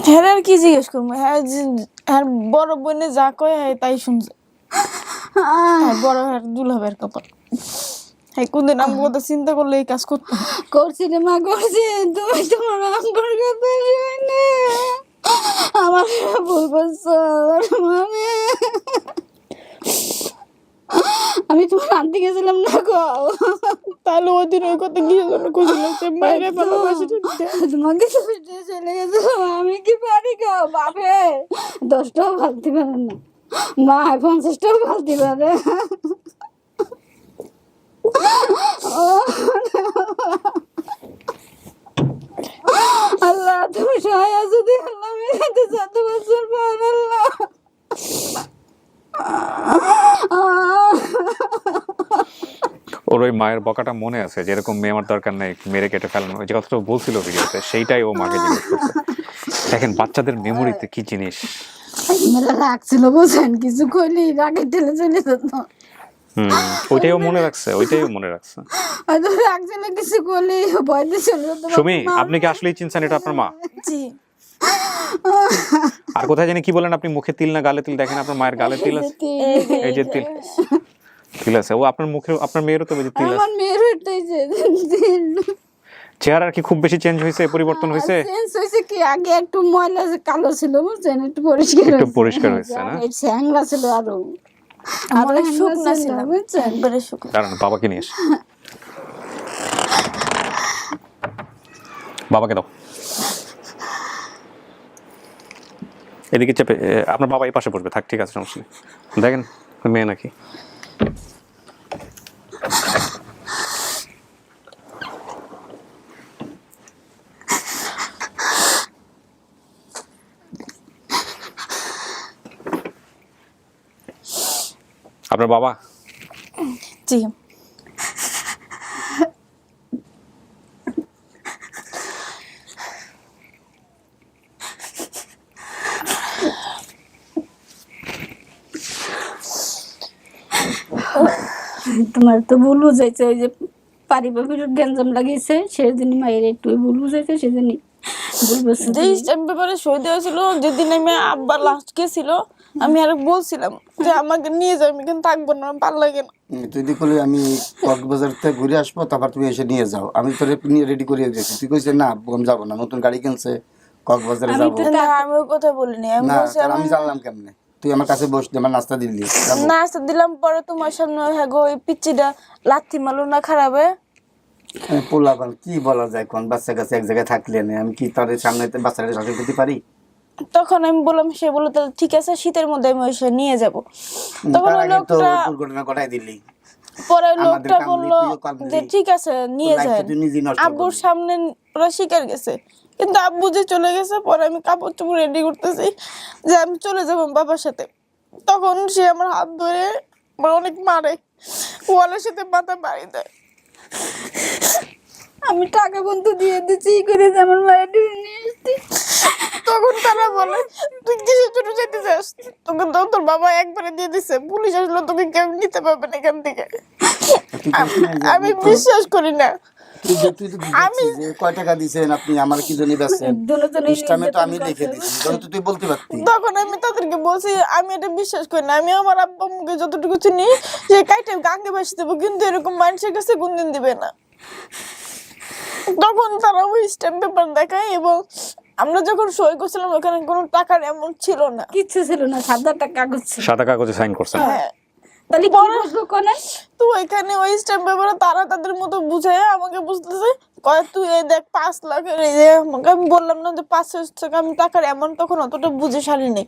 হ্যাঁ আর কি জিজ্ঞেস করবো? হ্যাঁ আর বড় বোনে যা কয় হ্যাঁ তাই শুনছে। বড় হ্যাঁ দুলাভের কপাল। হ্যাঁ কোনদিন আমি কথা চিন্তা করলে এই কাজ করতে করছি রে মা, করছি। তুমি তোমার আমার কথা শুনে আমার ভুল করছো মানে। আমি তোমার আনতে গেছিলাম না গো, তাহলে ওই দিন ওই কথা গিয়ে মায়ের ভালোবাসি তোমাকে চলে গেছিলাম। আমি কি পারি গো বাপে, 10টাও ভাবতে পারে না মা, 50টাও ভাবতে পারে। আল্লাহ তুমি সহায় আছো, আল্লাহ আমি 7 বছর পর আল্লাহ। ওর ওই মায়ের বকাটা মনে আছে, যেরকম মেয়ে আমার দরকার নেই, মেরে কেটে ফেলানো, ওই যে কথাটা বলছিল ভিডিওতে, সেইটাই ও মাকে জিজ্ঞেস করছে। দেখেন বাচ্চাদের মেমোরিতে কি জিনিস। মেলা রাখছিল বুঝছেন, কিছু কইলি রাগে ঠেলে চলে যেত। ওইটাইও মনে রাখছে, হয়তো রাখছিল, কিছু কইলি ভয় দিয়ে চলে যেত। সুমি আপনি কি আসলেই চিনছেন এটা আপনার মা? জি। আর কোথায় জানি কি বলেন আপনি, মুখে তিল না গালে তিল? দেখেন আপনার মায়ের গালে তিল আছে, এই যে তিল আছে। ও আপনার মুখে, আপনার মেয়েরও তো তিল আছে। আমার মেয়েরও এটাই যে চেহারা কি খুব বেশি চেঞ্জ হয়েছে, পরিবর্তন হয়েছে? চেঞ্জ হয়েছে কি, আগে একটু ময়লা কালো ছিল বুঝছেন, একটু পরিষ্কার হয়েছে না? স্যাংলা ছিল আরো, আরো শুকনা ছিল বুঝছেন, একবারে শুকনা। দাঁড়ান বাবাকে নিয়ে এসে, বাবাকে দাও এদিকে চেপে। আপনার বাবা এই পাশে বসবে, থাক ঠিক আছে, সমস্যা নেই। দেখেন মেয়ে নাকি। আপনার বাবা? জি। তোমার তো ভুল বুঝাইছে, ওই যে পারিবারিক গ্যাঞ্জাম লাগিয়েছে সেদিন মায়ের একটু ভুল বুঝাইছে, সেদিন ভুল বুঝছে। যে স্ট্যাম্প পেপারে সই দেওয়া ছিল, যেদিন আমি আব্বা লাস্ট গেছিল, আমি আর বলছিলাম যে আমাকে নিয়ে যাও, আমি কিন্তু থাকবো না, আমার ভালো লাগে না। তুই দেখলি আমি কক্সবাজার থেকে ঘুরে আসবো, তারপর তুমি এসে নিয়ে যাও, আমি তোর নিয়ে রেডি করিয়ে দিয়েছি। তুই কইছে না আমি যাবো না, নতুন গাড়ি কিনছে কক্সবাজারে যাবো না আমি ওই কথা বলিনি, আমি না। বলছি আমি জানলাম কেমনে? তুই আমার কাছে বসলি, আমার নাস্তা দিলি, নাস্তা দিলাম, পরে তোমার সামনে হ্যাঁ গো ওই পিচ্চিটা লাথি মারলো না খারাপে। পোলাপান কি বলা যায়, কোন বাচ্চা কাছে এক জায়গায় থাকলে না, আমি কি তাদের সামনে বাচ্চাটা শাসন করতে পারি? তখন আমি বললাম, সে বললো তাহলে ঠিক আছে শীতের মধ্যে আমি ওই নিয়ে যাবো। তখন ওই লোকটা দুর্ঘটনা ঘটাই দিলি। পরে লোকটা বললো যে ঠিক আছে নিয়ে যায়, আব্বুর সামনে ওরা শিকার গেছে, কিন্তু আব্বু যে চলে গেছে। পরে আমি কাপড় চোপড় রেডি করতেছি যে আমি চলে যাবো বাবার সাথে, তখন সে আমার হাত ধরে অনেক মারে, ওয়ালের সাথে মাথা বাড়ি দেয়। আমি টাকা বন্ধু দিয়ে দিচ্ছি করে যে আমার মায়ের নিয়ে এসছি। তখন তারা বলে তুই কিসের জন্য যেতে চাস, তোকে তো তোর বাবা একবারে দিয়ে দিছে, পুলিশ আসলে তোকে কেউ নিতে পারবে না এখান থেকে। আমি বিশ্বাস করি না। আমি কয় টাকা দিছেন আপনি, আমার কি জন্য বেচছেন, ইসলামে তো আমি লিখে দিছি, যখন তুই বলতে পারতি। তখন আমি তাদেরকে বলছি আমি এটা বিশ্বাস করি না, আমি আমার আব্বা মুখে যতটুকু চিনি যে কাইটা গাঙ্গে বাসি দেবো, কিন্তু এরকম মানুষের কাছে কোনদিন দিবে না। তখন তারা ওই স্ট্যাম্প পেপার দেখায়, এবং আমরা যখন সই করছিলাম ওখানে কোনো টাকার অ্যামাউন্ট ছিল না, কিচ্ছু ছিল না, সাদা কাগজ ছিল। সাদা কাগজে সাইন করছেন? হ্যাঁ। তাহলে কি বলবো কোনে? তো তো ওইখানে ওই স্ট্যাম্প পেপারে তারা তাদের মতো বুঝায় আমাকে বুঝতেছে, কয় তুই এই দেখ 5 লাখের এই যে, আমাকে আমি বললাম না যে 500 টাকা আমি টাকার এমন তখন অতটা বুঝে সারি নেই।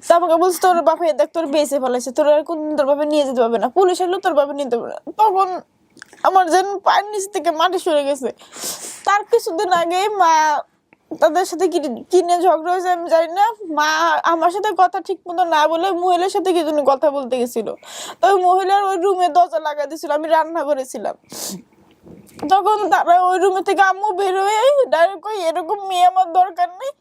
তা আমাকে বলছে তোর বাপে দেখ তোর বেঁচে ফেলাইছে, তোর আর কোনদিন তোর বাপে নিয়ে যেতে পারবে না, পুলিশ এলো তোর বাপে নিতে পারবে না। তখন আমার যেন পায়ের নিচ থেকে মাটি সরে গেছে। তার কিছুদিন আগে মা তাদের সাথে কি নিয়ে ঝগড়া হয়েছে আমি জানি না, মা আমার সাথে কথা ঠিক মতো না বলে মহিলার সাথে কি জন্য কথা বলতে গেছিল। তো ওই মহিলার ওই রুমে দরজা লাগাই দিয়েছিল, আমি রান্না করেছিলাম। তখন তারা ওই রুমে থেকে আম্মু বের হয়ে ডাইরেক্ট কই এরকম মেয়ে আমার দরকার নেই,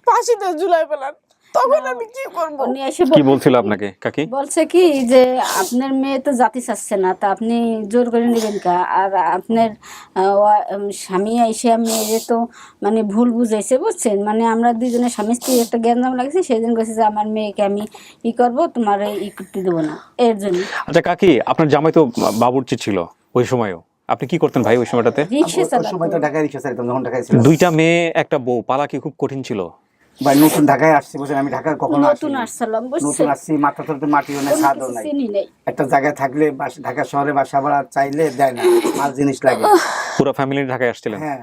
ফাঁসিতে ঝুলাই ফেলান। তখন আমি কি করবো? উনি এসে কি বলছিল আপনাকে কাকি? বলছে কি যে আপনার মেয়ে তো জাতি চাচ্ছে না, তা আপনি জোর করে নেবেন কা? আর আপনার স্বামী এসে মেয়ে তো মানে ভুল বুঝাইছে, বুঝছেন? মানে আমরা দুজনের স্বামী স্ত্রী একটা জ্ঞানজাম লাগছে, সেদিন কইছে যে আমার মেয়েকে আমি ই করবো, তোমার ই করতে দেবো না, এর জন্য। আচ্ছা কাকি, আপনার জামাই তো বাবুর্চি ছিল ওই সময়ও, আপনি কি করতেন ভাই ওই সময়টাতে? রিক্সা ওই সময় তো ঢাকায় রিক্সা চালাতাম যখন ঢাকায় ছিল। 2টা মেয়ে একটা বউ পালা কি খুব কঠিন ছিল? ভাই নতুন ঢাকায় আসছি, বুঝছেন, আমি ঢাকার কখনো নতুন আসছিলাম, নতুন বুঝছেন? আসছি, মাথা তো মাটিও নাই, ছাদও নাই। চিনি নেই। একটা জায়গায় থাকলে ঢাকা শহরে বাসা ভাড়া চাইলে দেয় না, মাল জিনিস লাগে। পুরো ফ্যামিলি ঢাকায় আসছিলেন? হ্যাঁ,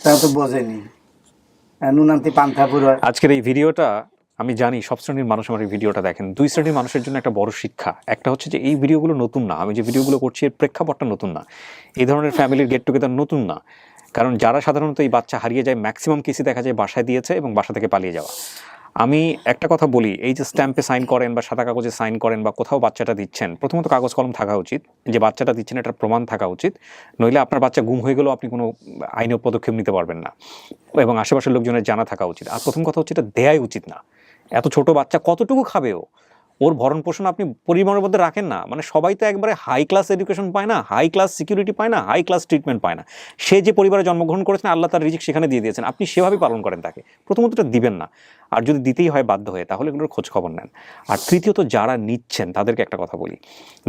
তা তো বোঝেনি, নুনান্তি পান্থা পুরো। আজকের এই ভিডিওটা আমি জানি সব শ্রেণীর মানুষ আমার এই ভিডিওটা দেখেন। 2 শ্রেণীর মানুষের জন্য একটা বড় শিক্ষা। একটা হচ্ছে যে এই ভিডিওগুলো নতুন না, আমি যে ভিডিওগুলো করছি এর প্রেক্ষাপটটা নতুন না, এই ধরনের ফ্যামিলির গেট টুগেদার নতুন না। কারণ যারা সাধারণত এই বাচ্চা হারিয়ে যায় ম্যাক্সিমাম কেসই দেখা যায় বাসায় দিয়েছে এবং বাসা থেকে পালিয়ে যাওয়া। আমি একটা কথা বলি, এই যে স্ট্যাম্পে সাইন করেন বা সাদা কাগজে সাইন করেন বা কোথাও বাচ্চাটা দিচ্ছেন, প্রথমত কাগজ কলম থাকা উচিত, যে বাচ্চাটা দিচ্ছেন এটার প্রমাণ থাকা উচিত। নইলে আপনার বাচ্চা গুম হয়ে গেলেও আপনি কোনো আইনীয় পদক্ষেপ নিতে পারবেন না, এবং আশেপাশের লোকজনের জানা থাকা উচিত। আর প্রথম কথা হচ্ছে এটা দেয়াই উচিত না। এত ছোট বাচ্চা কতটুকু খাবে ও? ওর ভরণ পোষণ আপনি পরিমাণের মধ্যে রাখেন না। মানে সবাই তো একবারে হাই ক্লাস এডুকেশন পায় না, হাই ক্লাস সিকিউরিটি পায় না, হাই ক্লাস ট্রিটমেন্ট পায় না। সে যে পরিবারে জন্মগ্রহণ করেছেন আল্লাহ তার রিজিক সেখানে দিয়ে দিয়েছেন, আপনি সেভাবেই পালন করেন তাকে। প্রথমত এটা দিবেন না, আর যদি দিতেই হয় বাধ্য হয়ে, তাহলে এগুলোর খোঁজ খবর নেন। আর তৃতীয়ত যারা নিচ্ছেন তাদেরকে একটা কথা বলি,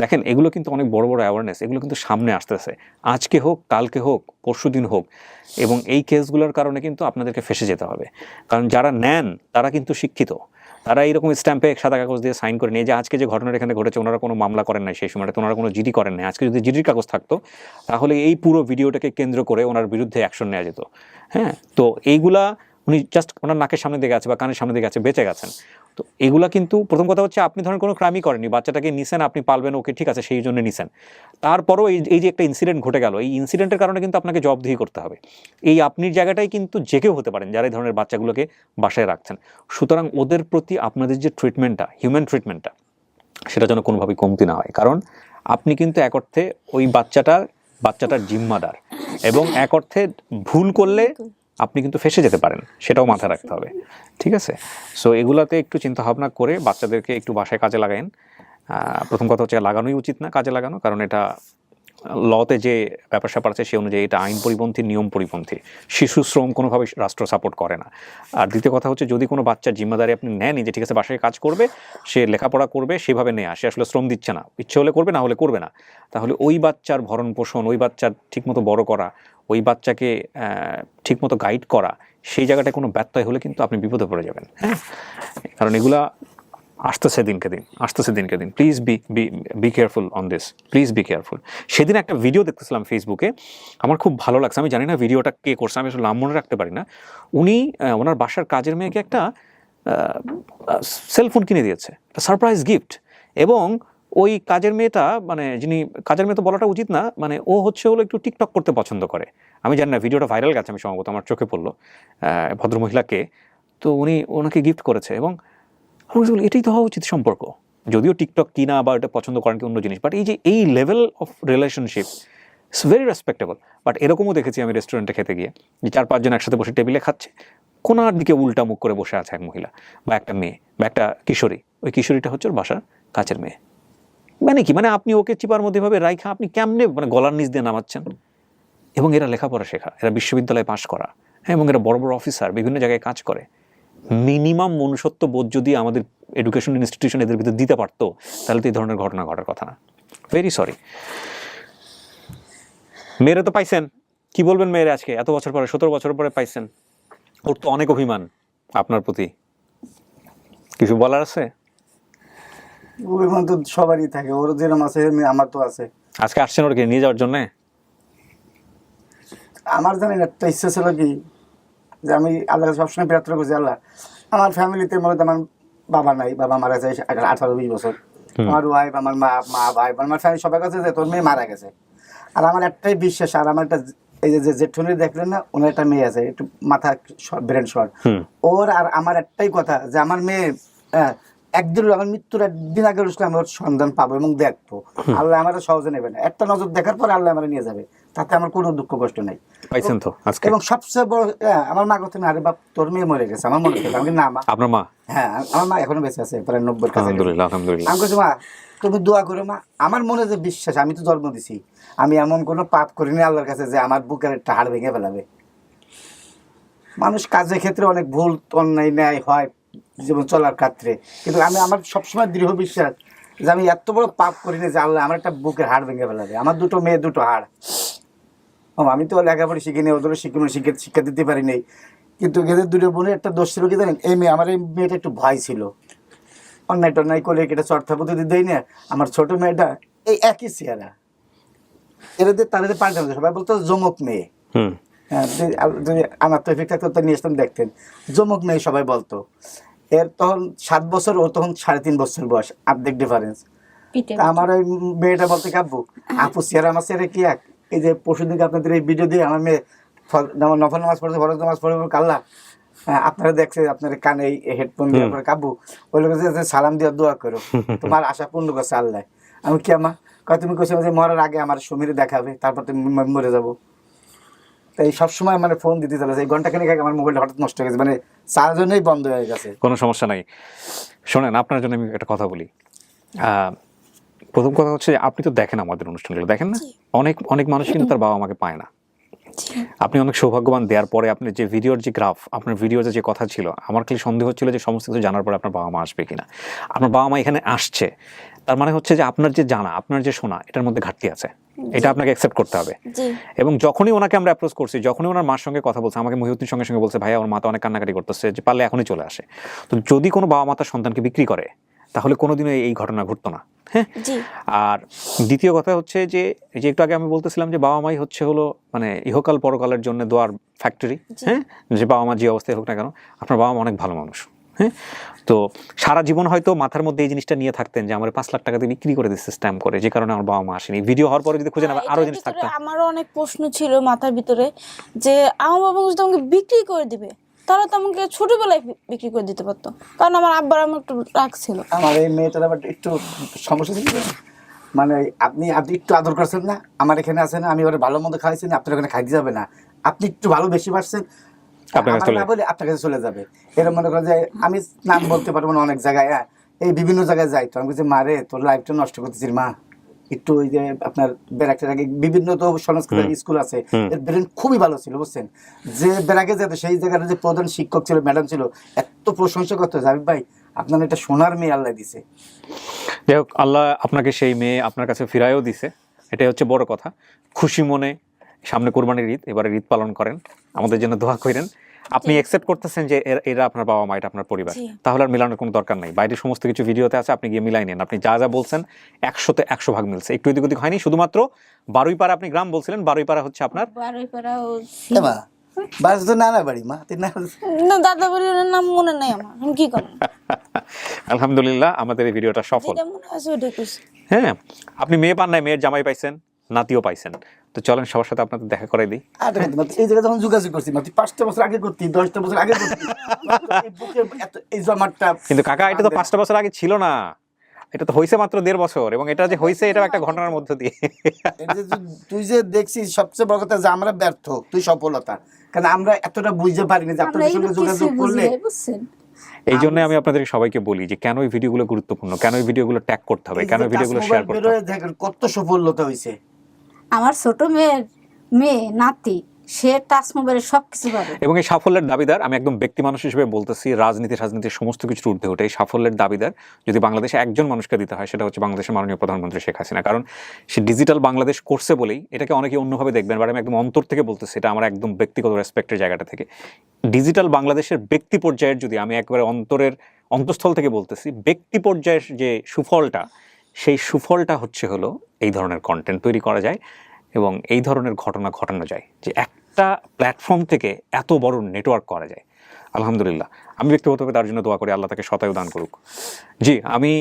দেখেন এগুলো কিন্তু অনেক বড় বড় অ্যাওয়ারনেস, এগুলো কিন্তু সামনে আসতেছে, আজকে হোক কালকে হোক পরশু দিন হোক, এবং এই কেসগুলোর কারণে কিন্তু আপনাদেরকে ফেসে যেতে হবে। কারণ যারা নেন তারা কিন্তু শিক্ষিত, তারা এইরকম স্ট্যাম্পে সাদা কাগজ দিয়ে সাইন করে নিয়ে, যে আজকে যে ঘটনাটা এখানে ঘটেছে ওনারা কোনো মামলা করেন নাই সেই সময়টা, ওনারা কোনো জিডি করেন নাই। আজকে যদি জিডির কাগজ থাকতো তাহলে এই পুরো ভিডিওটাকে কেন্দ্র করে ওনার বিরুদ্ধে অ্যাকশন নেওয়া যেত। হ্যাঁ, তো এইগুলা উনি জাস্ট ওনার নাকের সামনে দিকে আছে বা কানের সামনে দিকে আছে, বেঁচে গেছেন। তো এগুলা কিন্তু প্রথম কথা হচ্ছে আপনি ধরেন কোনো ক্রাইমই করেননি, বাচ্চাটাকে নিছেন, আপনি পালবেন, ওকে ঠিক আছে, সেই জন্য নিছেন। তারপরও এই যে একটা ইনসিডেন্ট ঘটে গেল, এই ইনসিডেন্টের কারণে কিন্তু আপনাকে জবাবদিহি করতে হবে। এই আপনির জায়গাটাই কিন্তু যে কেউ হতে পারেন যারা এই ধরনের বাচ্চাগুলোকে বাসায় রাখছেন। সুতরাং ওদের প্রতি আপনাদের যে ট্রিটমেন্টটা, হিউম্যান ট্রিটমেন্টটা, সেটা যেন কোনোভাবেই কমতি না হয়। কারণ আপনি কিন্তু এক অর্থে ওই বাচ্চাটার জিম্মাদার, এবং এক অর্থে ভুল করলে আপনি কিন্তু ফেসে যেতে পারেন, সেটাও মাথায় রাখতে হবে। ঠিক আছে? সো এগুলাতে একটু চিন্তা ভাবনা করে বাচ্চাদেরকে একটু বাসায় কাজে লাগায়েন। প্রথম কথা হচ্ছে লাগানোই উচিত না, কাজে লাগানো, কারণ এটা লতে যে ব্যাপার স্যাপার আছে সে অনুযায়ী এটা আইন পরিপন্থী, নিয়ম পরিপন্থী। শিশু শ্রম কোনোভাবে রাষ্ট্র সাপোর্ট করে না। আর দ্বিতীয় কথা হচ্ছে যদি কোনো বাচ্চার জিম্মাদারি আপনি নেন, যে ঠিক আছে বাসায় কাজ করবে, সে লেখাপড়া করবে, সেভাবে নেয়া, সে আসলে শ্রম দিচ্ছে না, ইচ্ছে হলে করবে, না হলে করবে না, তাহলে ওই বাচ্চার ভরণ পোষণ, ওই বাচ্চার ঠিকমতো বড় করা, ওই বাচ্চাকে ঠিকমতো গাইড করা, সেই জায়গাটায় কোনো ব্যত্যয় হলে কিন্তু আপনি বিপদে পড়ে যাবেন। হ্যাঁ, কারণ এগুলা আসতেছে দিনকে দিন। Please be careful on this, please be careful. সেদিন একটা ভিডিও দেখতেছিলাম ফেসবুকে, আমার খুব ভালো লাগছে। আমি জানি না ভিডিওটা কে করছে, আমি আসলে নাম মনে রাখতে পারি না। উনি ওনার বাসার কাজের মেয়েকে একটা সেলফোন কিনে দিয়েছে, সারপ্রাইজ গিফট। এবং ওই কাজের মেয়েটা, মানে যিনি কাজের মেয়ে তো বলাটা উচিত না, মানে ও হলো একটু টিকটক করতে পছন্দ করে। আমি জানি না, ভিডিওটা ভাইরাল গেছে, আমি সম্ভবত আমার চোখে পড়লো ভদ্রমহিলাকে। তো উনি ওনাকে গিফট করেছে, এবং এটাই তো হওয়া উচিত সম্পর্ক। যদিও টিকটক কিনা বা এটা পছন্দ করেন কি অন্য জিনিস, বাট এই level of relationship it's very respectable. But এরকমও দেখেছি আমি রেস্টুরেন্টে খেতে গিয়ে, যে 4-5 জন একসাথে বসে টেবিলে খাচ্ছে, কোনার দিকে উল্টা মুখ করে বসে আছে এক মহিলা বা একটা মেয়ে বা একটা কিশোরী। ওই কিশোরীটা হচ্ছে ওর বাসার কাছের মেয়ে। মানে কি, মানে আপনি ওকে চিপার মধ্যে ভাবে রাইখা আপনি কেমনে মানে গলার নিচ দিয়ে নামাচ্ছেন? এবং এরা লেখাপড়া শেখা, এরা বিশ্ববিদ্যালয়ে পাশ করা, হ্যাঁ, এবং এরা বড় বড় অফিসার, বিভিন্ন জায়গায় কাজ করে। মিনিমাম মনুষ্যত্ব বোধ যদি আমাদের এডুকেশন ইনস্টিটিউশন এদের ভিতরে দিতে পারতো, তাহলে তো এই ধরনের ঘটনা ঘটার কথা না। Very sorry. মেয়েরা তো পাইছেন, কি বলবেন মেয়েরা আজকে এত বছর পরে, 17 বছর পরে পাইছেন, ওর তো অনেক অভিমান আপনার প্রতি, কিছু বলার আছে? অভিমান তো সবারই থাকে, ওর যেরকম আছে আমার তো আছে। আজকে আসছেন ওর কি নিয়ে যাওয়ার জন্য? আমার জানেন একটা ইচ্ছা ছিল কি, যে আমি আল্লাহ কাছে সবসময় প্রার্থনা করছি, আল্লাহ আমার ফ্যামিলিতে মনে হয় আমার বাবা নাই, বাবা মারা যায় 18-20 বছর, আমার ওয়াইফ, আমার মা ভাই, আমার ফ্যামিলি সবার কাছে যে তোর মেয়ে মারা গেছে। আর আমার একটাই বিশ্বাস, আর আমার একটা এই যে জেঠুনি দেখলেন না, ওনার একটা মেয়ে আছে, একটু মাথা ব্রেন শর্ট, ওর আর আমার একটাই কথা যে আমার মেয়ে একদিন, আমার মৃত্যুর একদিন আগে আমি ওর সন্ধান পাবো এবং দেখবো। আল্লাহ আমার সহজে নেবে না, একটা নজর দেখার পর আল্লাহ আমার নিয়ে যাবে, তাতে আমার কোনো দুঃখ কষ্ট নাই। পাইছেন তো আজকে? এবং সবচেয়ে বড় আমার মা কথা, আরে বাপ তোর মেয়ে মরে গেছে, আমার মনে হচ্ছে আমি না মা, আপনার মা? হ্যাঁ আমার মা এখনো বেঁচে আছে, প্রায় 90 কাছে। আলহামদুলিল্লাহ, আলহামদুলিল্লাহ। আমি বলছি মা তুমি দোয়া করো মা, আমার মনে যে বিশ্বাস, আমি তো জন্ম দিছি, আমি এমন কোনো পাপ করিনি আল্লাহর কাছে যে আমার বুকের একটা হাড় ভেঙে ফেলাবে। মানুষ কাজের ক্ষেত্রে অনেক ভুল অন্যায় ন্যায় হয় জীবন চলার ক্ষেত্রে, কিন্তু আমি আমার সবসময় দৃঢ় বিশ্বাস যে আমি এত বড় পাপ করিনি যে আল্লাহ আমার একটা বুকের হাড় ভেঙে ফেলাবে। আমার দুটো মেয়ে, দুটো হাড়, আমি তো লেখাপড়া শিখিনি, ওদেরও শিক্ষা দিতে পারি নাই, কিন্তু এদের দুটো বোনের একটা দোষ ছিল কি জানেন, এই মেয়ে, আমার এই মেয়েটা একটু ভয় ছিল, অন্যায় টন্যায় করলে এটা চর্থাপদ্ধতি দেয় না। আমার ছোট মেয়েটা এই একই চেহারা, এদের তাদের পাল্টানো, সবাই বলতো জমক মেয়ে। হ্যাঁ, যদি আমার তো এফেক্ট থাকতো নিয়ে আসতাম, দেখতেন জমক মেয়ে সবাই বলতো। এর তখন 7 বছর, ও তখন 3.5 বছর বয়স, অর্ধেক ডিফারেন্স। আমার ওই মেয়েটা বলতে কাব্বু আপু চেহারা আমার চেহারা কি এক, এই যে পরশুদিনকে আপনাদের এই ভিডিও দিয়ে আমার মেয়ে নফল নামাজ পড়ছে, ফরজ নামাজ পড়ে কাল্লা, আপনারা দেখছে, আপনার কানে হেডফোন দিয়ে কাব্বু ওই লোক সালাম দিয়ে দোয়া করো, তোমার আশা পূর্ণ করছে আল্লাহ। আমি কি আমা কয় তুমি কইছো যে মরার আগে আমার সমীরে দেখাবে, তারপর তুমি মরে যাবো। তাই সবসময় মানে ফোন দিতে চলেছে, এই ঘন্টাখানিক আগে আমার মোবাইলটা হঠাৎ নষ্ট হয়ে গেছে, মানে চার্জনেই বন্ধ হয়ে গেছে। কোনো সমস্যা নাই, শোনেন আপনার জন্য আমি একটা কথা বলি। প্রথম কথা হচ্ছে, আপনি তো দেখেন আমাদের অনুষ্ঠানগুলো, দেখেন না? অনেক অনেক মানুষ কিন্তু তার বাবা মাকে পায় না। আপনি অনেক সৌভাগ্যবান, দেওয়ার পরে আপনি যে ভিডিওর যে গ্রাফ, আপনার ভিডিওতে যে কথা ছিল, আমার খালি সন্দেহ ছিল যে সমস্ত কিছু জানার পরে আপনার বাবা মা আসবে কিনা। আপনার বাবা মা এখানে আসছে, তার মানে হচ্ছে যে আপনার যে জানা, আপনার যে শোনা, এটার মধ্যে ঘাটতি আছে, এটা আপনাকে অ্যাকসেপ্ট করতে হবে। এবং যখনই ওনাকে আমরা অ্যাপ্রোচ করছি, যখনই ওনার মার সঙ্গে কথা বলছে, আমাকে মহিউদ্দিন সঙ্গে সঙ্গে বলছে, ভাইয়া আমার মা তো অনেক কান্নাকাটি করতেছে, যে পারলে এখনই চলে আসে। তো যদি কোনো বাবা মা তার সন্তানকে বিক্রি করে, তাহলে কোনোদিনও এই ঘটনা ঘটতো না। হ্যাঁ, আর দ্বিতীয় কথা হচ্ছে যে একটু আগে আমি বলতেছিলাম যে বাবা মাই হচ্ছে হলো মানে ইহকাল পরকালের জন্য দোয়ার ফ্যাক্টরি। হ্যাঁ, যে বাবা মা যে অবস্থায় হোক না কেন, আপনার বাবা মা অনেক ভালো মানুষ। হ্যাঁ, তো সারা জীবন হয়তো মাথার মধ্যে এই জিনিসটা নিয়ে থাকতেন যে আমার 5 লাখ টাকা দিয়ে বিক্রি করে দিচ্ছে স্ট্যাম্প করে, যে কারণে আমার বাবা মা আসেনি। ভিডিও হওয়ার পরে যদি খুঁজে নেবে আরো জিনিস থাকতো। আমারও অনেক প্রশ্ন ছিল মাথার ভিতরে যে আমার বাবা যদি আমাকে বিক্রি করে দিবে, তাহলে তো আমাকে ছোটবেলায় বিক্রি করে দিতে পারতো, কারণ আমার আব্বার আমার একটু রাগ ছিল। আমার এই মেয়েটার আবার একটু সমস্যা ছিল, মানে আপনি একটু আদর করছেন না, আমার এখানে আছেন, আমি এবারে ভালো মন্দ খাইছি না, আপনার ওখানে খাইতে যাবে না, আপনি একটু ভালো বেশি পারছেন আপনার কাছে চলে যাবে। এরকম মনে করেন যে আমি নাম বলতে পারবো না, অনেক জায়গায় এই বিভিন্ন জায়গায় যাই, তো আমি বলছি মারে তোর লাইফটা নষ্ট করতেছিস মা, একটু ওই যে আপনার ব্যারাকের আগে বিভিন্ন তো সংস্কৃত স্কুল আছে, এর ব্রেন খুবই ভালো ছিল বুঝছেন, যে ব্যারাকে যেত সেই জায়গার যে প্রধান শিক্ষক ছিল, ম্যাডাম ছিল, এত প্রশংসা করতে জাবিব ভাই আপনার একটা সোনার মেয়ে আল্লাহ দিছে। যাই হোক, আল্লাহ আপনাকে সেই মেয়ে আপনার কাছে ফিরায়ও দিছে, এটাই হচ্ছে বড় কথা। খুশি মনে সামনে কোরবানির ঈদ, এবারে ঈদ পালন করেন, আমাদের জন্য দোয়া করেন। আপনি অ্যাকসেপ্ট করতেছেন যে এরা আপনার বাবা মা, এটা আপনার পরিবার, তাহলে আর মিলানোর কোনো দরকার নাই। বাইরের সমস্ত কিছু ভিডিওতে আছে, আপনি গিয়ে মিলাই নেন। আপনি যা যা বলছেন 100-তে 100 ভাগ মিলছে, একটু এদিক ওদিক হয়নি। শুধুমাত্র বারুইপাড়া, আপনি গ্রাম বলছিলেন, বারুইপাড়া হচ্ছে আপনার বারুইপাড়া ও বাস তো নানা বাড়ি মা, না দাদা বাড়ির নাম মনে নাই আমার, আমি কি করব। আলহামদুলিল্লাহ আমাদের এই ভিডিওটা সফল। হ্যাঁ, আপনি মেয়ে পান নাই, মেয়ের জামাই পাইছেন, নাতিও পাইছেন। তো চলেন সবার সাথে আপনাদের দেখা করে দিই। এই জায়গায় যখন যোগাযোগ করছি 5টা বছর আগে করতি, 10টা বছর আগে করতি, এই জমাটটা। কিন্তু কাকা এটা তো 5টা বছর আগে ছিল না, এটা তো হয়েছে মাত্র 1.5 বছর, এবং এটা যে হয়েছে এটাও একটা ঘটনার মধ্য দিয়ে। তুই যে দেখছিস সবচেয়ে বড় কথা যে আমরা ব্যর্থ, তুই সফলতা, কারণ আমরা এতটা বুঝতে পারিনি যে আপনাদের সঙ্গে যোগাযোগ করলে। এই জন্য আমি আপনাদের সবাইকে বলি যে কেন এই ভিডিওগুলো গুরুত্বপূর্ণ, কেন এই ভিডিওগুলো ট্যাগ করতে হবে, কেন এই ভিডিওগুলো শেয়ার করতে হবে। দেখেন কত সফলতা হয়েছে। আমার ছোট মেয়ে নাতি, সে টাচ মোবাইলে সবকিছু পারে। এবং এই সাফল্যের দাবিদার আমি একদম ব্যক্তি মানুষ হিসেবে বলতেছি, রাজনীতির সমস্ত কিছুর ঊর্ধ্বে ওঠে এই সাফল্যের দাবিদার যদি বাংলাদেশে একজন মানুষকে দিতে হয়, সেটা হচ্ছে বাংলাদেশের মাননীয় প্রধানমন্ত্রী শেখ হাসিনা। কারণ সে ডিজিটাল বাংলাদেশ করছে বলেই এটাকে অনেকে অন্যভাবে দেখবেন, বাট আমি একদম অন্তর থেকে বলতেছি, এটা আমার একদম ব্যক্তিগত রেসপেক্টের জায়গাটা থেকে। ডিজিটাল বাংলাদেশের ব্যক্তি পর্যায়ের, যদি আমি একবারে অন্তরস্থল থেকে বলতেছি, ব্যক্তি পর্যায়ের যে সুফলটা সেই সুফলটা হলো এই ধরনের কন্টেন্ট তৈরি করা যায় এবং এই ধরনের ঘটনা ঘটানো যায়, যে একটা প্ল্যাটফর্ম থেকে এত বড় নেটওয়ার্ক করা যায়। আলহামদুলিল্লাহ, আমি ব্যক্তিগতভাবে তার জন্য দোয়া করি, আল্লাহ তাকে শতায়ু দান করুক। জি, আমি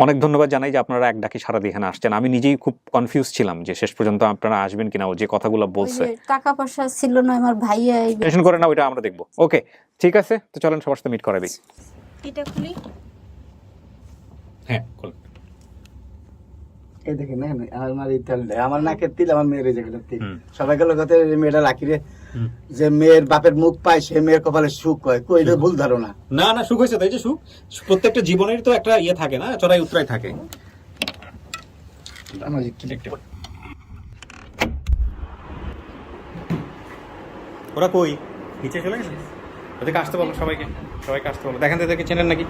অনেক ধন্যবাদ জানাই যে আপনারা এক ডাকি সারা দিয়ে এখানে আসছেন। আমি নিজেই খুব কনফিউজ ছিলাম যে শেষ পর্যন্ত আপনারা আসবেন কিনা, ও যে কথাগুলো বলছে। টাকা পয়সা ছিল না, আমার ভাইয়া টেনশন করে না, ওইটা আমরা দেখবো। ওকে, ঠিক আছে, তো চলেন সবার সাথে মিট করাবি। এটা খুলি। হ্যাঁ, খুলুন। এই দেখেন না, আমার এই তেল দেয়, আমার নাকের তিল, আমার মেয়ের যেগুলো তিল, সবাই গেল কথা মেয়েটা রাখি রে, যে মেয়ের বাপের মুখ পায় সে মেয়ের কপালে সুখ হয়, কই এটা ভুল ধারণা। না না, সুখ হয়েছে, তাই যে সুখ প্রত্যেকটা জীবনের তো একটা ইয়ে থাকে না, চড়াই উতরাই থাকে। আমার ওরা কই? নিচে চলে গেছে? ওদেরকে আসতে বলো, সবাইকে আসতে বলো। দেখেন তো এদেরকে চেনেন নাকি?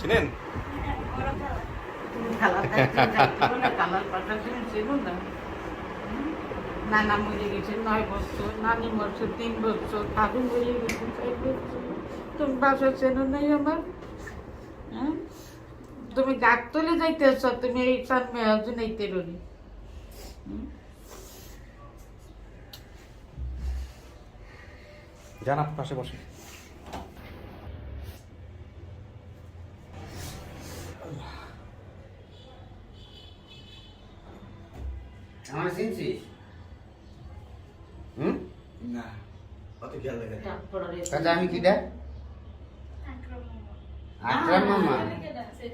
চিনেন? নানা মরে গেছে 9 বছর, নানি মরছে 3 বছর, দাদু মরে গেছে 4 বছর। তুমি বাসা চেনো নাই আমার? হ্যাঁ, তুমি গাছ তুলে যাইতেছ, তুমি এই চান মেয়ে জুনাইতে রনি। জান আপনার পাশে বসে। আমার চিনছিস? না, অত খেয়াল লাগে না। কাকা আমি কিটা? আকরাম মামা।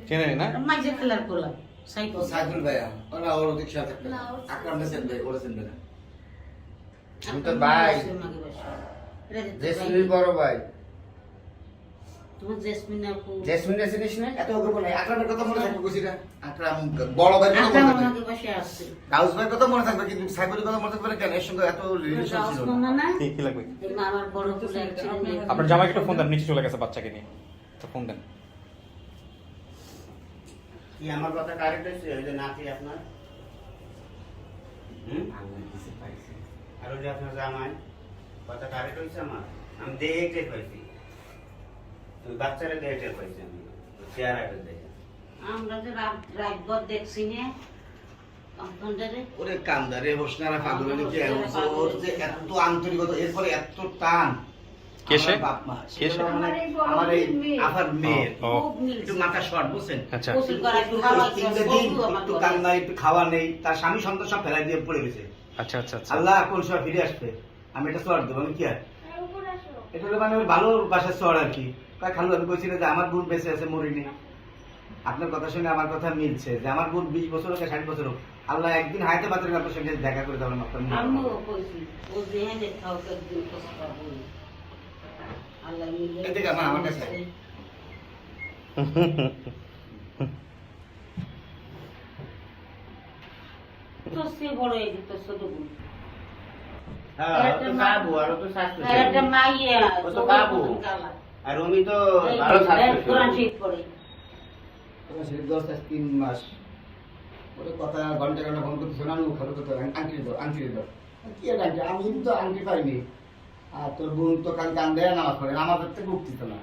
চেনেন না? মাঝে খেলার পোলা সাইকেল। সাইফুল ভাইয়া, ওরা ওর ওদিক সাথে আকরাম হোসেন ভাই, ওরা চিনবে না। আমি তো ভাই, জেসমিনের বড় ভাই। তোমার জেসমিন আপু, জেসমিনের চিনিস না? এত গল্প নাই, আকরামের কথা মনে থাকবে কইছি না? আকরাম বড় ভাই কথা আকরাম মনে থাকবে, আমাকে পাশে আসছে। গাউস ভাই কথা মনে থাকবে, কিন্তু সাইফুলের কথা মনে থাকবে না কেন? এর সঙ্গে এত রিলেশন গাউস ছিল না। মামা না, কি লাগবে? এই মা আমার বড় পোলা একজন। আপনার জামাইকে একটু ফোন দেন, নিচে চলে গেছে বাচ্চাকে নিয়ে, তো ফোন দেন। কি আমার কথা কারেক্ট হয়েছে? ওই যে নাতি আপনার, আর ওই যে আপনার জামাই, কথা কারেক্ট হয়েছে আমার? আমি দেখে পাইছি, তুই বাচ্চারা দেখে পাইছি, আমি চেহারাটা দেখে। আমরা যে রাতভর দেখছি না কম্পাউন্ডারে, ওরে কান্দারে হোসনারা পাগলের কি ওর যে এত আন্তরিকতা, এরপরে এত টান। কে সে? আমার বাপ মা, কে সে? আমার এই আফার মেয়ে, ও, খুব মিল। একটু মাথা শর্ট বুঝছেন, আচ্ছা গোসল করা, একটু খাওয়া, তিনটে বউ দিন আমার একটু ঘরে। কান্না, একটু খাওয়া নেই, তার স্বামী সন্তান সব ফেলাই দিয়ে পড়ে গেছে। আচ্ছা আচ্ছা আচ্ছা। আল্লাহ কোন সময় ফিরে আসবে, আমি এটা চড় দেবো, আমি কি আর এটা হলো মানে ওই ভালো বাসার চড় আর কি। কয় খালু, আমি কইছি না যে আমার বোন বেঁচে আছে, মরিনি। আপনার কথা শুনে আমার কথা মিলছে, যে আমার বোন 20 বছর হোক 60 বছর হোক, আল্লাহ একদিন হাইতে পাত্রের আপনার সঙ্গে দেখা করে দেবেন আপনার মেয়ে। আমিও কইছি, ও যেহে দেখাও একদিন কষ্ট পাবো। আল্লাহ মিলে এই দেখে আমার কাছে। তো সে বড় এই তো ছোট বোন। হ্যাঁ, ও তো বাবু, আর ও তো শাস্ত্র। আর একটা মাইয়া, ও তো বাবু। আর উনি তো ভালো কোরআন শাস্ত্র। শরীফ পড়ে। তোমার সেটা 3 মাস ওটা কথা ঘন্টা ঘন্টা ফোন করতে শোনানো, খালো তো আংটি দাও কি আর আংটি, আমি কিন্তু আংটি পাইনি। আর তোর বোন তো কাল কান দেয়, নামাজ পড়ে, আমাদের থেকে উঠতিত না।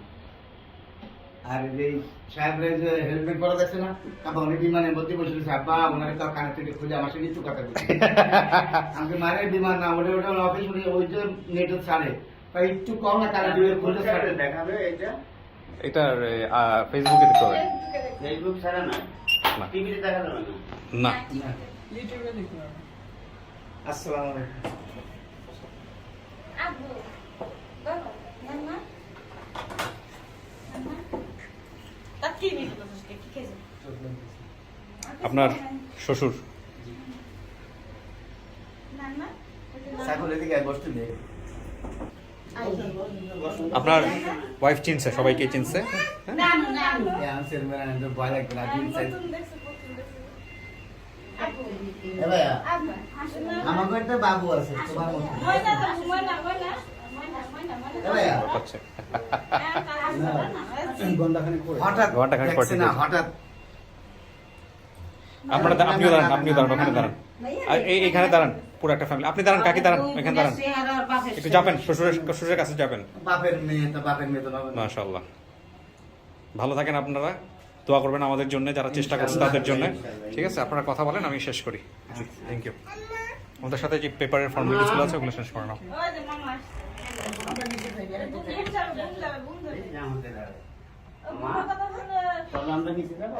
আর এই সাহেবরা যে হেলমেট পরা দেখছে না, তারপর উনি বিমানের মধ্যে বসে আব্বা ওনার তো কানে থেকে খুঁজে আমার সঙ্গে একটু কথা বলছে। আমাকে মারে বিমান না, ওটা ওটা অফিস উনি ওই যে নেটে ছাড়ে, তাই একটু কম না কানে দিয়ে খুঁজে ছাড়ে। দেখাবে এটা? এটার ফেসবুকে দিতে হবে ফেসবুক ছাড়া না, না। টিভিতে দেখা যাবে না। না। আসসালামু আলাইকুম। আব্বু বাবা মাম্মা তা কি নিয়ে বসে কি খেয়েছে? আপনার শ্বশুর মাম্মা সাইফুল এদিকে আয়, বসতে দে। আপনার ওয়াইফ চিনছে, সবাইকে চিনছে। না না এই আনসার মানে ভয় লাগবে না, দিন সাইড। প্রথম দেখছো আব্বু এ ভাইয়া, আব্বা আসলে আমার একটা বাবু আছে তোমার মতো। ময়না এ ভাইয়া, হচ্ছে হঠাৎ ঘন্টাখানেক পর দেখছে না, হঠাৎ আপনারা আপনিও দাঁড়ান, ওখানে দাঁড়ান, আর এইখানে দাঁড়ান, পুরো একটা ফ্যামিলি। আপনি দাঁড়ান, কাকি দাঁড়ান, এখানে দাঁড়ান, একটু যাবেন শ্বশুরের কাছে যাবেন। বাপের মেয়ে তো বাপের মেয়ে তো না। মাশাআল্লাহ, ভালো থাকেন আপনারা। দোয়া করবেন আমাদের জন্য, যারা চেষ্টা করছে তাদের জন্য। ঠিক আছে, আপনারা কথা বলেন, আমি শেষ করি। Thank you. আমাদের সাথে যে পেপারের ফর্মালিটিসগুলো আছে ওগুলো শেষ করে নাও। ওই যে মামা আসছে। বুম যাবে, বুম যাবে, বুম যাবে। আমাদের ও, বুমের কথা বললে আমরা নিচে যাবো।